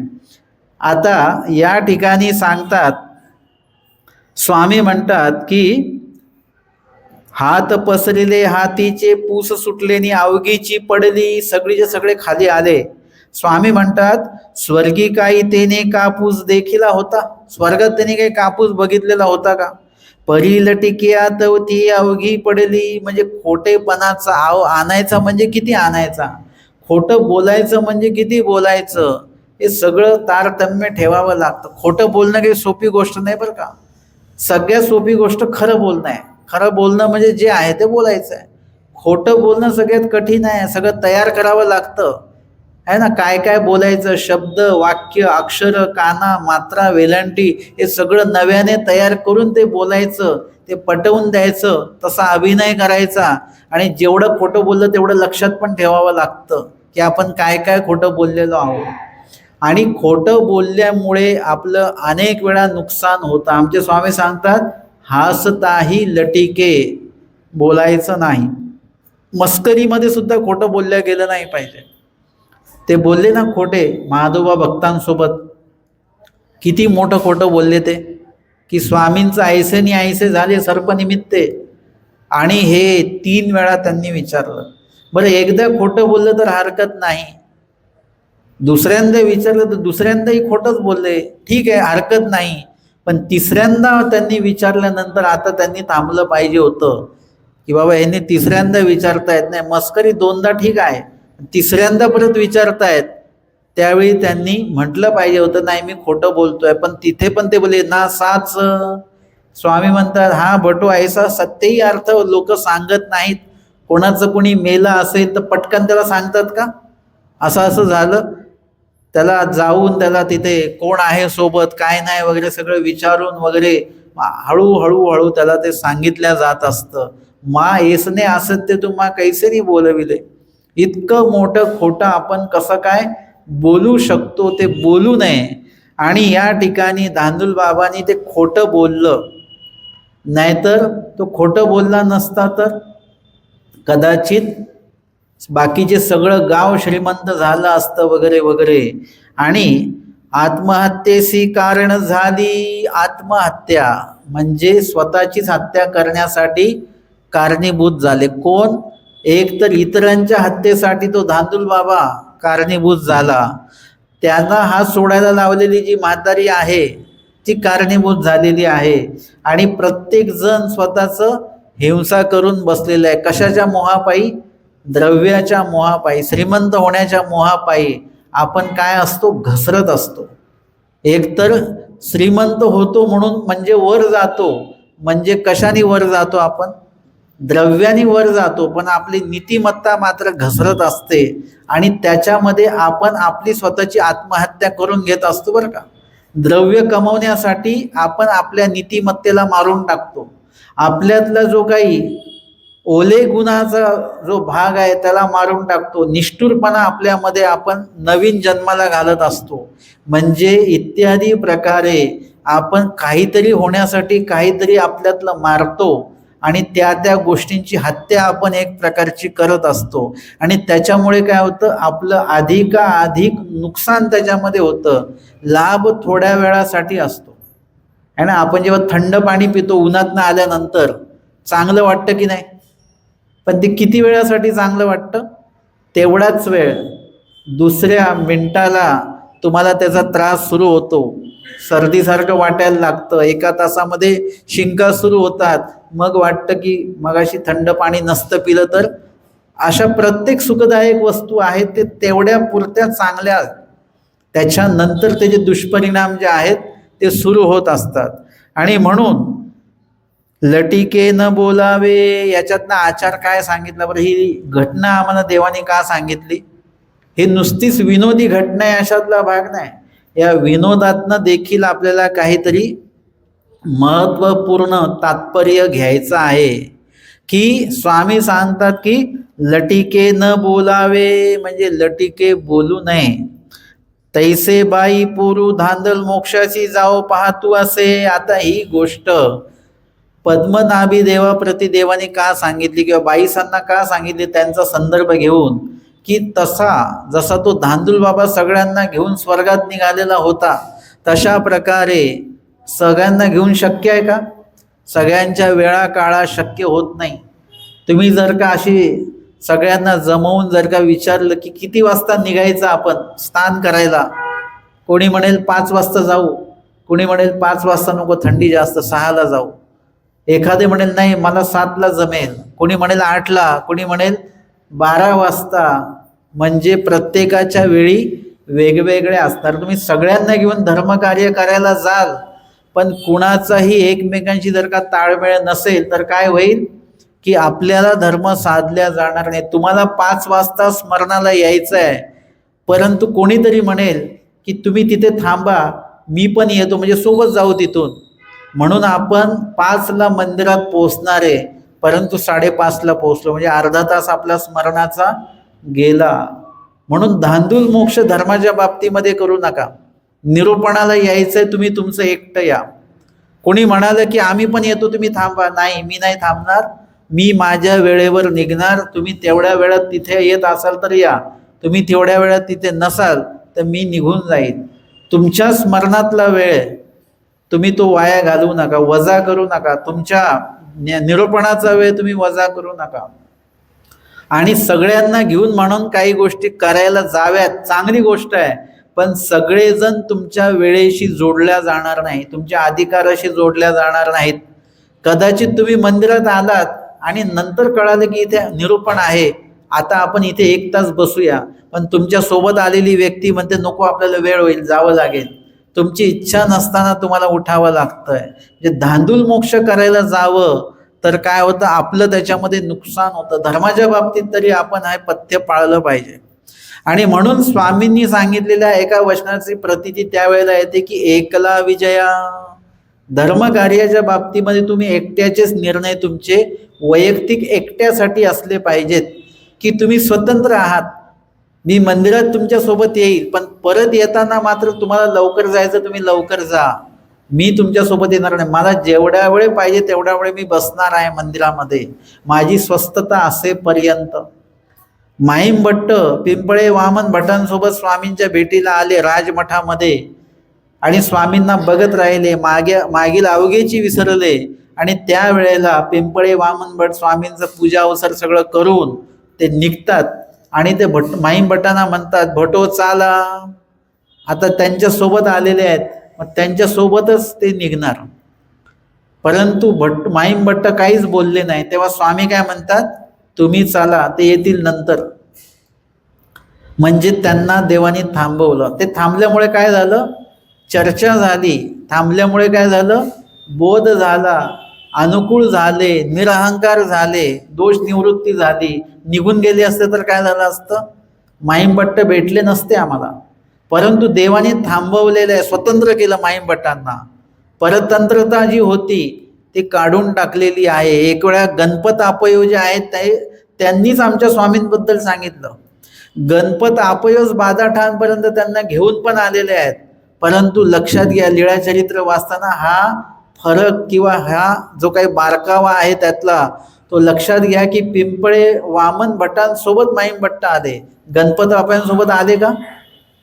आता या ठिकाणी सांगतात, स्वामी म्हणतात की हात पसरिले हातीचे पूस सुटले नि अवघीची पडली, सगळीचे सगळे खाली आले. स्वामी म्हणतात स्वर्गी काही तेने कापूस देखिला होता, स्वर्गात त्यांनी काही कापूस बघितलेला होता का. परिलटिकिया ती अवघी पडली, म्हणजे खोटेपणाचा आणायचा म्हणजे किती आणायचा, खोटं बोलायचं म्हणजे किती बोलायचं, हे सगळं तारतम्य ठेवावं लागतं. खोटं बोलणं काही सोपी गोष्ट नाही बरं का. सगळ्यात सोपी गोष्ट खरं बोलणं आहे. खरं बोलणं म्हणजे जे आहे ते बोलायचं आहे. खोटं बोलणं सगळ्यात कठीण आहे, सगळं तयार करावं लागतं आहे ना. काय काय बोलायचं, शब्द, वाक्य, अक्षर, काना, मात्रा, वेलांटी, हे सगळं नव्याने तयार करून ते बोलायचं, ते पटवून द्यायचं, तसा अभिनय करायचा. आणि जेवढं खोटं बोललं तेवढं लक्षात पण ठेवावं लागतं की आपण काय काय खोटं बोललेलो आहोत. आणि खोटं बोलल्यामुळे आपलं अनेक वेळा नुकसान होतं. आमचे स्वामी सांगतात हासताही लटिके, बोलायचं नाही. मस्करीमध्ये सुद्धा खोटं बोलल्या गेलं नाही पाहिजे. ते बोलले ना खोटे महादोबा भक्तांसोबत, किती मोठं खोटं बोलले ते, की स्वामींचं ऐसे नि ऐसे झाले सर्पनिमित्ते. आणि हे 3 वेळा त्यांनी विचारलं. बरं, एकदा खोटं बोललं तर हरकत नाही, दुसऱ्यांदा विचारलं तर दुसऱ्यांदाही खोटंच बोलले, ठीक आहे, हरकत नाही. पण तिसऱ्यांदा त्यांनी विचारल्यानंतर आता त्यांनी थांबलं पाहिजे होतं की बाबा यांनी तिसऱ्यांदा विचारतायत, नाही मस्करी 2दा ठीक आहे, तिसऱ्यांदा परत विचारतायत, त्यावेळी त्यांनी म्हटलं पाहिजे होतं नाही मी खोटं बोलतोय. पण तिथे पण ते बोलले ना साच. स्वामी म्हणतात हा बटो ऐसा सत्यही अर्थ लोक सांगत नाहीत. कोणाचं कोणी मेलं असेल तर पटकन त्याला सांगतात का असं असं झालं, त्याला जाऊन त्याला तिथे कोण आहे सोबत काय नाही वगैरे सगळं विचारून वगैरे हळूहळू त्याला ते सांगितल्या जात असतं. मा येसने असत्य तुम्हा कैसे बोलविले, इतकं मोठं खोटं आपण कसं काय बोलू शकतो, ते बोलू नये. आणि या ठिकाणी धांदूल बाबांनी ते खोटं बोललं, नाहीतर तो खोटं बोलला नसता तर कदाचित बाकीचे सगळं गाव श्रीमंत झालं असतं वगैरे वगैरे. आणि आत्महत्येसी कारण झाली, आत्महत्या म्हणजे स्वतःचीच हत्या करण्यासाठी कारणीभूत झाले. कोण, एक तर इतरांच्या हत्येसाठी तो धांदूल बाबा कारणीभूत झाला, त्यांना हात सोडायला लावलेली जी म्हातारी आहे ती कारणीभूत झालेली आहे. आणि प्रत्येक जण स्वतःचं हिंसा करून बसलेलं आहे. कशाच्या मोहापायी, द्रव्याच्या मोहापायी, श्रीमंत होण्याच्या मोहापायी. आपण काय असतो, घसरत असतो. एकतर श्रीमंत होतो म्हणून म्हणजे वर जातो, म्हणजे कशाने वर जातो आपण, द्रव्याने वर जातो, पण आपली नीतिमत्ता मात्र घसरत असते आणि त्याच्यामध्ये आपण आपली स्वतःची आत्महत्या करून घेत असतो बरं का. द्रव्य कमवण्यासाठी आपण आपल्या नीतिमत्तेला मारून टाकतो. आपल्यातला जो काही ओले गुणाचा जो भाग आहे त्याला मारून टाकतो. निष्ठुरपणा आपल्यामध्ये आपण नवीन जन्माला घालत असतो. म्हणजे इत्यादी प्रकारे आपण काहीतरी होण्यासाठी काहीतरी आपल्यातलं मारतो आणि त्या गोष्टींची हत्या आपण एक प्रकारची करत असतो आणि त्याच्यामुळे काय होतं, आपलं अधिक नुकसान त्याच्यामध्ये होतं. लाभ थोड्या वेळासाठी असतो है ना. आपण जेव्हा थंड पाणी पितो उन्हातनं आल्यानंतर चांगलं वाटतं की नाही, पण ते किती वेळासाठी चांगलं वाटतं, तेवढाच वेळ. दुसऱ्या मिनिटाला तुम्हाला त्याचा त्रास सुरू होतो, सर्दीसारखं वाटायला लागतं, एका तासामध्ये शिंका सुरू होतात, मग वाटतं की मगाशी थंड पाणी नसतं पिलं तर. अशा प्रत्येक सुखदायक वस्तू आहेत ते तेवढ्या पुरत्या चांगल्या, त्याच्यानंतर त्याचे दुष्परिणाम जे आहेत ते सुरू होत असतात. आणि म्हणून लटिके न बोलावे, याच्यातनं आचार काय सांगितला बरं. ही घटना आम्हाला देवाने का सांगितली, ही नुसतीच विनोदी घटना आहे अशातला भाग नाही. या विनोदातनं देखील आपल्याला काहीतरी महत्वपूर्ण तात्पर्य घ्यायचं आहे. की स्वामी सांगतात की लटिके न बोलावे, म्हणजे लटिके बोलू नये. तैसे बाई पुरू धांदल मोक्षाची जाओ पाहतू असे. आता ही गोष्ट पद्मनाभी देवाप्रती देवाने का सांगितली किंवा बाईसांना का सांगितली, त्यांचा संदर्भ घेऊन, की जसा तो धांदूल बाबा सगळ्यांना घेऊन स्वर्गात निघालेला होता, तशा प्रकारे सगळ्यांना घेऊन शक्य आहे का, सगळ्यांच्या वेळा काळा शक्य होत नाही. तुम्ही जर का अशी सगळ्यांना जमवून जर का विचारलं की किती वाजता निघायचं आपण स्नान करायला, कोणी म्हणेल 5 वाजता जाऊ, कोणी म्हणेल 5 वाजता नको थंडी जास्त 6ला जाऊ, एखादे म्हणेल नाही मला 7ला जमेल, कोणी म्हणेल 8ला, कोणी म्हणेल 12 वाजता. म्हणजे प्रत्येकाच्या वेळी वेगवेगळे असणार. तुम्ही सगळ्यांना घेऊन धर्मकार्य करायला जाल, पण कुणाचाही एकमेकांशी जर का ताळमेळ नसेल तर काय होईल की आपल्याला धर्म साधल्या जाणार नाही. तुम्हाला 5 वाजता स्मरणाला यायचं आहे, परंतु कोणीतरी म्हणेल की तुम्ही तिथे थांबा, मी पण येतो, म्हणजे सोबत जाऊ तिथून. म्हणून आपण 5ला मंदिरात पोहोचणार आहे, परंतु 5:30ला पोहोचलो, म्हणजे अर्धा तास आपला स्मरणाचा गेला. म्हणून धांदूल मोक्ष धर्माच्या बाबतीमध्ये करू नका. निरूपणाला यायचंय तुम्ही तुमचं एकटं या. कोणी म्हणालं की आम्ही पण येतो तुम्ही थांबा, नाही मी नाही थांबणार, मी माझ्या वेळेवर निघणार. तुम्ही तेवढ्या वेळात तिथे येत असाल तर या, तुम्ही तेवढ्या वेळात तिथे नसाल तर मी निघून जाईल. तुमच्या स्मरणातला वेळ तुम्ही तो वाया घालवू नका, वजा करू नका. तुमच्या निरूपणाचा वेळ तुम्ही वजा करू नका. आणि सगळ्यांना घेऊन म्हणून काही गोष्टी करायला जाव्यात, चांगली गोष्ट आहे, पण सगळेजण तुमच्या वेळेशी जोडल्या जाणार नाही, तुमच्या अधिकाराशी जोडल्या जाणार नाहीत. कदाचित तुम्ही मंदिरात आलात आणि नंतर कळालं की इथे निरूपण आहे, आता आपण इथे 1 तास बसूया, पण तुमच्या सोबत आलेली व्यक्ती म्हणते नको आपल्याला वेळ होईल, जावं लागेल. तुमची इच्छा नसताना तुम्हाला उठावं लागतंय. म्हणजे धांदूल मोक्ष करायला जावं तर काय होतं, आपलं त्याच्यामध्ये नुकसान होतं. धर्माच्या बाबतीत तरी आपण हे पथ्य पाळलं पाहिजे. आणि म्हणून स्वामींनी सांगितलेल्या एका वचनाची प्रतीती त्यावेळेला येते की एकला विजया. धर्मकार्याच्या बाबतीमध्ये तुम्ही एकट्याचेच निर्णय तुमचे वैयक्तिक एकट्यासाठी असले पाहिजेत, की तुम्ही स्वतंत्र आहात. मी मंदिरात तुमच्या सोबत येईल, पण परत येताना मात्र तुम्हाला लवकर जायचं, तुम्ही लवकर जा, मी तुमच्या सोबत येणार नाही. मला जेवढ्या वेळ पाहिजे तेवढ्या वेळ मी बसणार आहे मंदिरामध्ये, माझी स्वस्थता असेपर्यंत. माहीम भट्ट पिंपळे वामन भटांसोबत स्वामींच्या भेटीला आले राजमठामध्ये आणि स्वामींना बघत राहिले, मागील अवघेची विसरले. आणि त्यावेळेला पिंपळे वामन भट स्वामींचं पूजा अवसर सगळं करून ते निघतात आणि ते माहीम भट्टांना म्हणतात भटो चाला. आता त्यांच्यासोबत आलेले आहेत, मग त्यांच्यासोबतच ते निघणार. परंतु माहीम भट्ट काहीच बोलले नाही. तेव्हा स्वामी काय म्हणतात, तुम्ही चाला, ते येतील नंतर. म्हणजे त्यांना देवाने थांबवलं. ते थांबल्यामुळे काय झालं? चर्चा झाली. थांबल्यामुळे काय झालं? बोध झाला, अनुकूल झाले, निरहंकार झाले, दोष निवृत्ती झाली. निघून गेले असते तर काय झालं असतं? माहीमभट्ट भेटले नसते आम्हाला. परंतु देवाने थांबवलेलं आहे, स्वतंत्र केलं माहीमभट्टांना. परतंत्रता जी होती ती काढून टाकलेली आहे. एक वेळा गणपत अपयोग जे आहेत त्यांनीच आमच्या स्वामींबद्दल सांगितलं. गणपत अपयोज बाजाठांपर्यंत त्यांना घेऊन पण आलेले आहेत. परंतु लक्षात घ्या, लीळाचरित्र वाचताना हा फरक किंवा हा जो काही बारकावा आहे त्यातला तो लक्षात घ्या की पिंपळे वामन भट्टांसोबत माहीमभट्ट आले. गणपत अपयांसोबत आले का?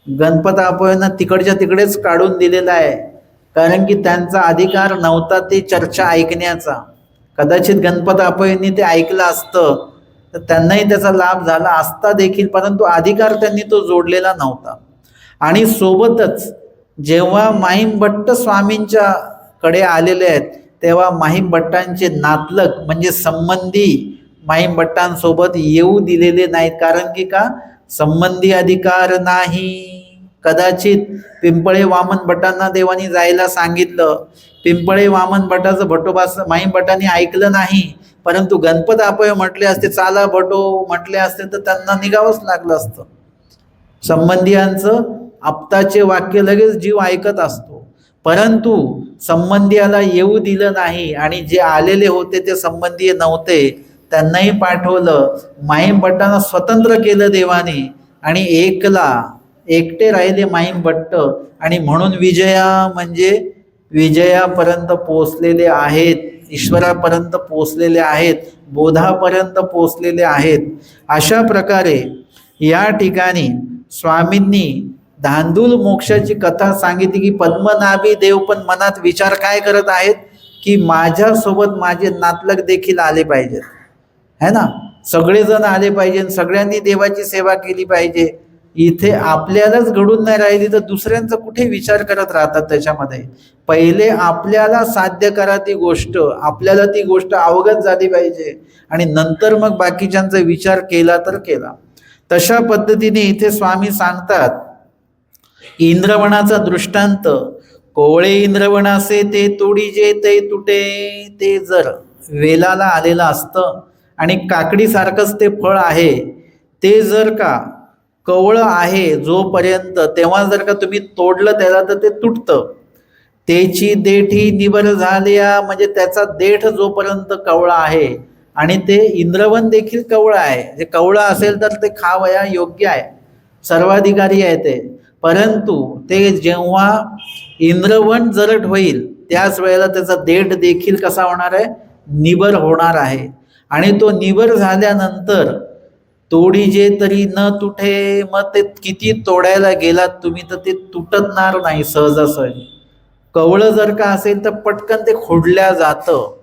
गणपत अपयांना तिकडच्या तिकडेच काढून दिलेला आहे. कारण की त्यांचा अधिकार नव्हता ते चर्चा ऐकण्याचा. कदाचित गणपत अपयांनी ते ऐकलं असतं तर त्यांनाही त्याचा लाभ झाला असता देखील, परंतु अधिकार त्यांनी तो जोडलेला नव्हता. आणि सोबतच जेव्हा माहीमभट्ट स्वामींच्या कडे आलेले आहेत तेव्हा माहीमभट्टांचे नातलग म्हणजे संबंधी माहीमभट्टांसोबत येऊ दिलेले नाहीत. कारण की का? संबंधी अधिकार नाही. कदाचित पिंपळे वामन भट्टांना देवानी जायला सांगितलं, पिंपळे वामन भट्टाचं भट्टोबास माहीमभट्टांनी ऐकलं नाही. परंतु गणपत अपय म्हटले असते, चाला भटो म्हटले असते तर त्यांना निघावंच लागलं असतं. संबंधियांचं आपताचे वाक्य लगेच जीव ऐकत असतो. परंतु संबंधियाला येऊ दिलं नाही आणि जे आलेले होते ते संबंधीय नव्हते, त्यांनाही पाठवलं. माहीमभट्टांना स्वतंत्र केलं देवाने आणि एकटे राहिले माहीमभट्ट. आणि म्हणून विजया म्हणजे विजयापर्यंत पोचलेले आहेत, ईश्वरापर्यंत पोचलेले आहेत, बोधापर्यंत पोचलेले आहेत. अशा प्रकारे या ठिकाणी स्वामींनी धांदूल मोक्षाची कथा सांगितली की पद्मनाभी देव पण मनात विचार काय करत आहेत की माझ्यासोबत माझे नातलग देखील आले पाहिजेत, है ना. सगळेजण आले पाहिजे, सगळ्यांनी देवाची सेवा केली पाहिजे. इथे आपल्यालाच घडून नाही राहिली तर दुसऱ्यांचा कुठे विचार करत राहतात त्याच्यामध्ये. पहिले आपल्याला साध्य करा ती गोष्ट, आपल्याला ती गोष्ट अवगत झाली पाहिजे आणि नंतर मग बाकीच्यांचा विचार केला तर केला. तशा पद्धतीने इथे स्वामी सांगतात इंद्रवणाचा दृष्टांत. कोवळे इंद्रवणासे ते तोडी जे ते तुटे. ते जर वेलाला आलेलं असतं आणि काकडीसारखंच ते फळ आहे, ते जर का कवळं आहे जोपर्यंत, तेव्हा जर का तुम्ही तोडलं त्याला तर ते तुटतं. त्याची देठी निबर झाल्या म्हणजे त्याचा देठ जोपर्यंत कवळा आहे, आणि ते इंद्रवन देखील कवळं आहे. जे कवळं असेल तर ते खावया योग्य आहे, सर्वाधिकारी आहे ते. परंतु ते जेव्हा इंद्रवन जरट होईल त्याच वेळेला त्याचा देठ देखील कसा होणार आहे? निबर होणार आहे. आणि तो निबर झाल्यानंतर तोडी जे तरी न तुटे. मग ते किती तोडायला गेलात तुम्ही तर ते तुटणार नाही सहजासहजी. कवळं जर का असेल तर पटकन ते खोडल्या जातं.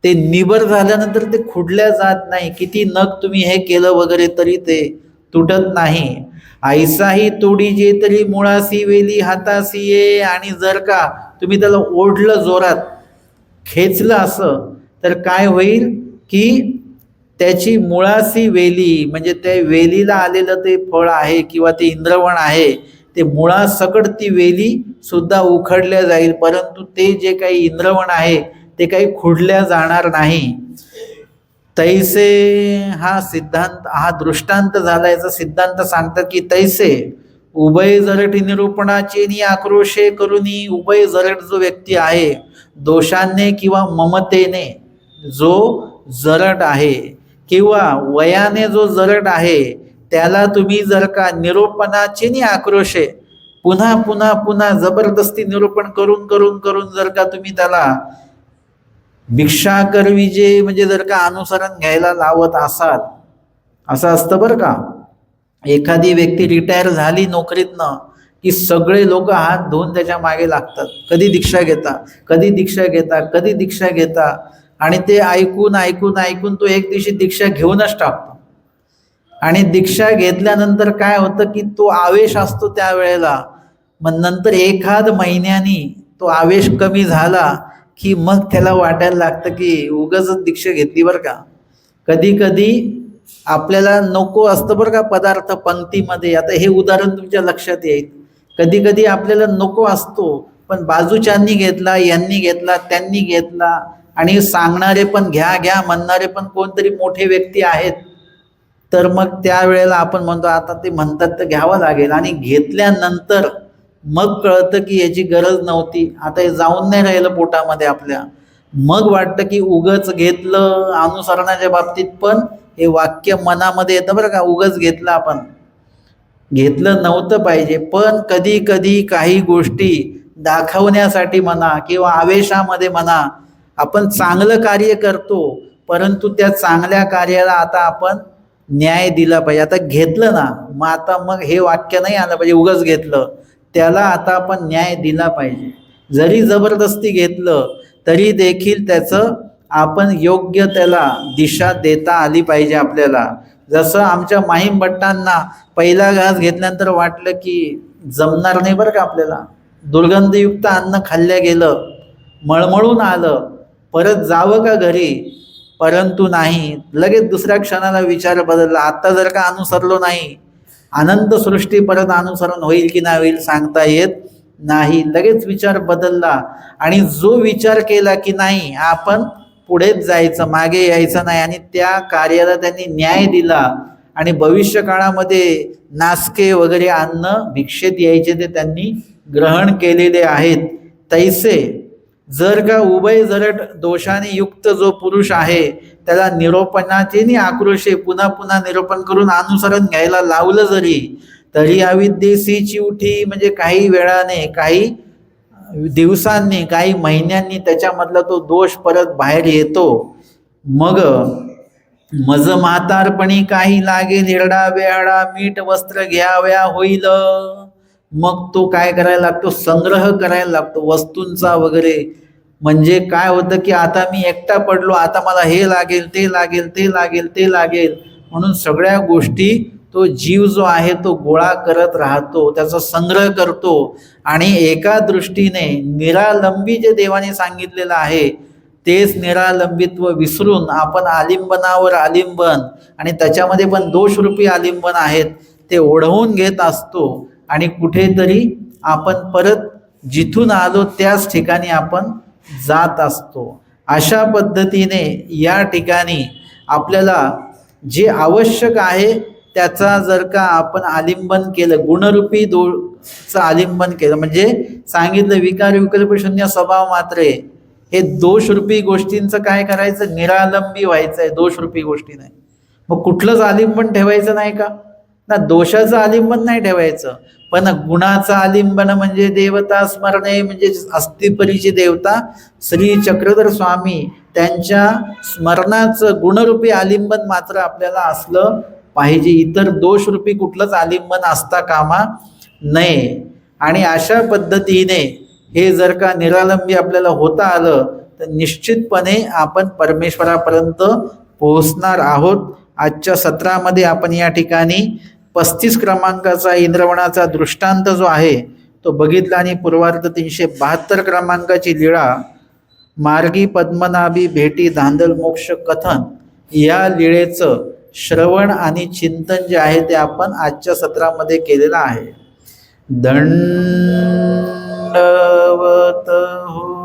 ते निबर झाल्यानंतर ते खुडल्या जात नाही. किती नख तुम्ही हे केलं वगैरे तरी ते तुटत नाही. ऐसाही तोडी जे तरी मुळासी वेली हातासी ये. आणि जर का तुम्ही त्याला ओढलं जोरात, खेचलं असं, तर काय होईल की त्याची मुळासी वेली म्हणजे त्या वेलीला आलेलं ते फळ आहे किंवा ते इंद्रवण आहे, ते मुळासकट ती वेली सुद्धा उखडल्या जाईल. परंतु ते जे काही इंद्रवण आहे ते काही खुडल्या जाणार नाही. तैसे हा सिद्धांत, हा दृष्टांत झाला. याचा सिद्धांत सांगतात की तैसे उभय जरटी निरूपणाचे नि आक्रोशे करुनी. उभय जरट जो व्यक्ती आहे, दोषांनी किंवा ममतेने जो जरट आहे किंवा वयाने जो जरट आहे, त्याला तुम्ही जर का निरूपणाचे नि आक्रोशे, पुन्हा पुन्हा पुन्हा जबरदस्ती निरूपण करून करून करून जर का तुम्ही त्याला भिक्षा करविजे म्हणजे जर का अनुसरण घ्यायला लावत असाल, असं असतं बरं का. एखादी व्यक्ती रिटायर झाली नोकरीतनं की सगळे लोक हात धुवून त्याच्या मागे लागतात. कधी दीक्षा घेता, कधी दीक्षा घेता, कधी दीक्षा घेता. आणि ते ऐकून ऐकून ऐकून तो एक दिवशी दीक्षा घेऊनच टाकतो. आणि दीक्षा घेतल्यानंतर काय होतं की तो आवेश असतो त्यावेळेला, मग नंतर एखाद महिन्यानी तो आवेश कमी झाला की मग त्याला वाटायला लागतं की उगाच दीक्षा घेतली बरं का. कधी कधी आपल्याला नको असतं बरं का पदार्थ पंक्तीमध्ये. आता हे उदाहरण तुमच्या लक्षात येईल. कधी कधी आपल्याला नको असतो, पण बाजूच्यांनी घेतला, यांनी घेतला, त्यांनी घेतला, आणि सांगणारे पण घ्या घ्या, म्हणणारे पण कोणतरी मोठे व्यक्ती आहेत. तर मग त्यावेळेला आपण म्हणतो आता ते म्हणतात तर घ्यावं लागेल, आणि घेतल्यानंतर मग कळतं की याची गरज नव्हती. आता हे जाऊन नाही राहिलं पोटामध्ये आपल्या. मग वाटतं की उगच घेतलं. अनुसरणाच्या बाबतीत पण हे वाक्य मनामध्ये येतं बरं का, उगच घेतलं आपण, घेतलं नव्हतं पाहिजे. पण कधी कधी काही गोष्टी दाखवण्यासाठी म्हणा किंवा आवेशामध्ये म्हणा आपण चांगलं कार्य करतो, परंतु त्या चांगल्या कार्याला आता आपण न्याय दिला पाहिजे. आता घेतलं ना, मग आता मग हे वाक्य नाही आलं पाहिजे उगच घेतलं, त्याला आता आपण न्याय दिला पाहिजे. जरी जबरदस्ती घेतलं तरी देखील त्याचं आपण योग्य त्याला दिशा देता आली पाहिजे आपल्याला. जसं आमच्या माहीम भट्टांना पहिला घास घेतल्यानंतर वाटलं की जमणार नाही बरं का आपल्याला, दुर्गंधयुक्त अन्न खाल्ल्या गेलं, मळमळून आलं, परत जावं का घरी, परंतु नाही, लगेच दुसऱ्या क्षणाला विचार बदलला. आता जर का अनुसरलो नाही, अनंत सृष्टी परत अनुसरण होईल की नाही होईल सांगता येत नाही. लगेच विचार बदलला, आणि जो विचार केला की नाही आपण पुढेच जायचं, मागे यायचं नाही, आणि त्या कार्याला त्यांनी न्याय दिला, आणि भविष्य काळामध्ये नासके वगैरे अन्न भिक्षेत यायचे ते त्यांनी ग्रहण केलेले आहेत. तैसे जर का उभय जरट दोषाने युक्त जो पुरुष आहे त्याला निरोपणाचे आक्रोशे पुन्हा पुन्हा निरोपण करून अनुसरण घ्यायला लावलं जरी, तरी अविद्येसी चिवठी म्हणजे काही वेळाने, काही दिवसांनी, काही महिन्यांनी त्याच्यामधला तो दोष परत बाहेर येतो. मग मज म्हातारपणी काही लागे हिरडा बेहाडा मीठ वस्त्र घ्याव्या होईल. मग तो काय करायला लागतो, संग्रह करायला लागतो वस्तूंचा वगैरे. म्हणजे काय होतं की आता मी एकटा पडलो, आता मला हे लागेल, ते लागेल, ते लागेल, ते लागेल, म्हणून सगळ्या गोष्टी तो जीव जो आहे तो गोळा करत राहतो, त्याचा संग्रह करतो. आणि एका दृष्टीने निरालंबी जे देवाने सांगितलेलं आहे तेच निरालंबित्व विसरून आपण आलिंबनावर आलिंबन, आणि त्याच्यामध्ये पण दोषरूपी आलिंबन आहेत, ते ओढवून घेत असतो. आणि कुठेतरी आपण परत जिथून आलो त्याच ठिकाणी आपण जात असतो. अशा पद्धतीने या ठिकाणी आपल्याला जे आवश्यक आहे त्याचा जर का आपण आलिंबन केलं, गुणरूपी दोषचं आलिंबन केलं, म्हणजे सांगितलं विकार विकल्प शून्य स्वभाव मात्रे, हे दोषरूपी गोष्टींचं काय करायचं, निरालंबी व्हायचं आहे दोषरूपी गोष्टी नाही. मग कुठलंच आलिंबन ठेवायचं नाही का ना, दोषाचं आलिंबन नाही ठेवायचं, पण गुणाचं आलिंबन म्हणजे देवता स्मरणे, म्हणजे अस्तिपरीची देवता श्री चक्रधर स्वामी त्यांच्या स्मरणाचं गुणरूपी आलिंबन मात्र आपल्याला असलं पाहिजे. इतर दोषरूपी कुठलंच आलिंबन असता कामा नये. आणि अशा पद्धतीने हे जर का निरालंबी आपल्याला होता आलं तर निश्चितपणे आपण परमेश्वरापर्यंत पोहोचणार आहोत. आजच्या सत्रामध्ये आपण या ठिकाणी 35 क्रमांकाचा इंद्रवणाचा दृष्टांत जो आहे तो बघितला, आणि पूर्वार्ध 372 क्रमांकाची लीळा मार्गी पद्मनाभी भेटी धांदल मोक्ष कथन, या लीळेचं श्रवण आणि चिंतन जे आहे ते आपण आजच्या सत्रामध्ये केलेलं आहे. दंडवत हो.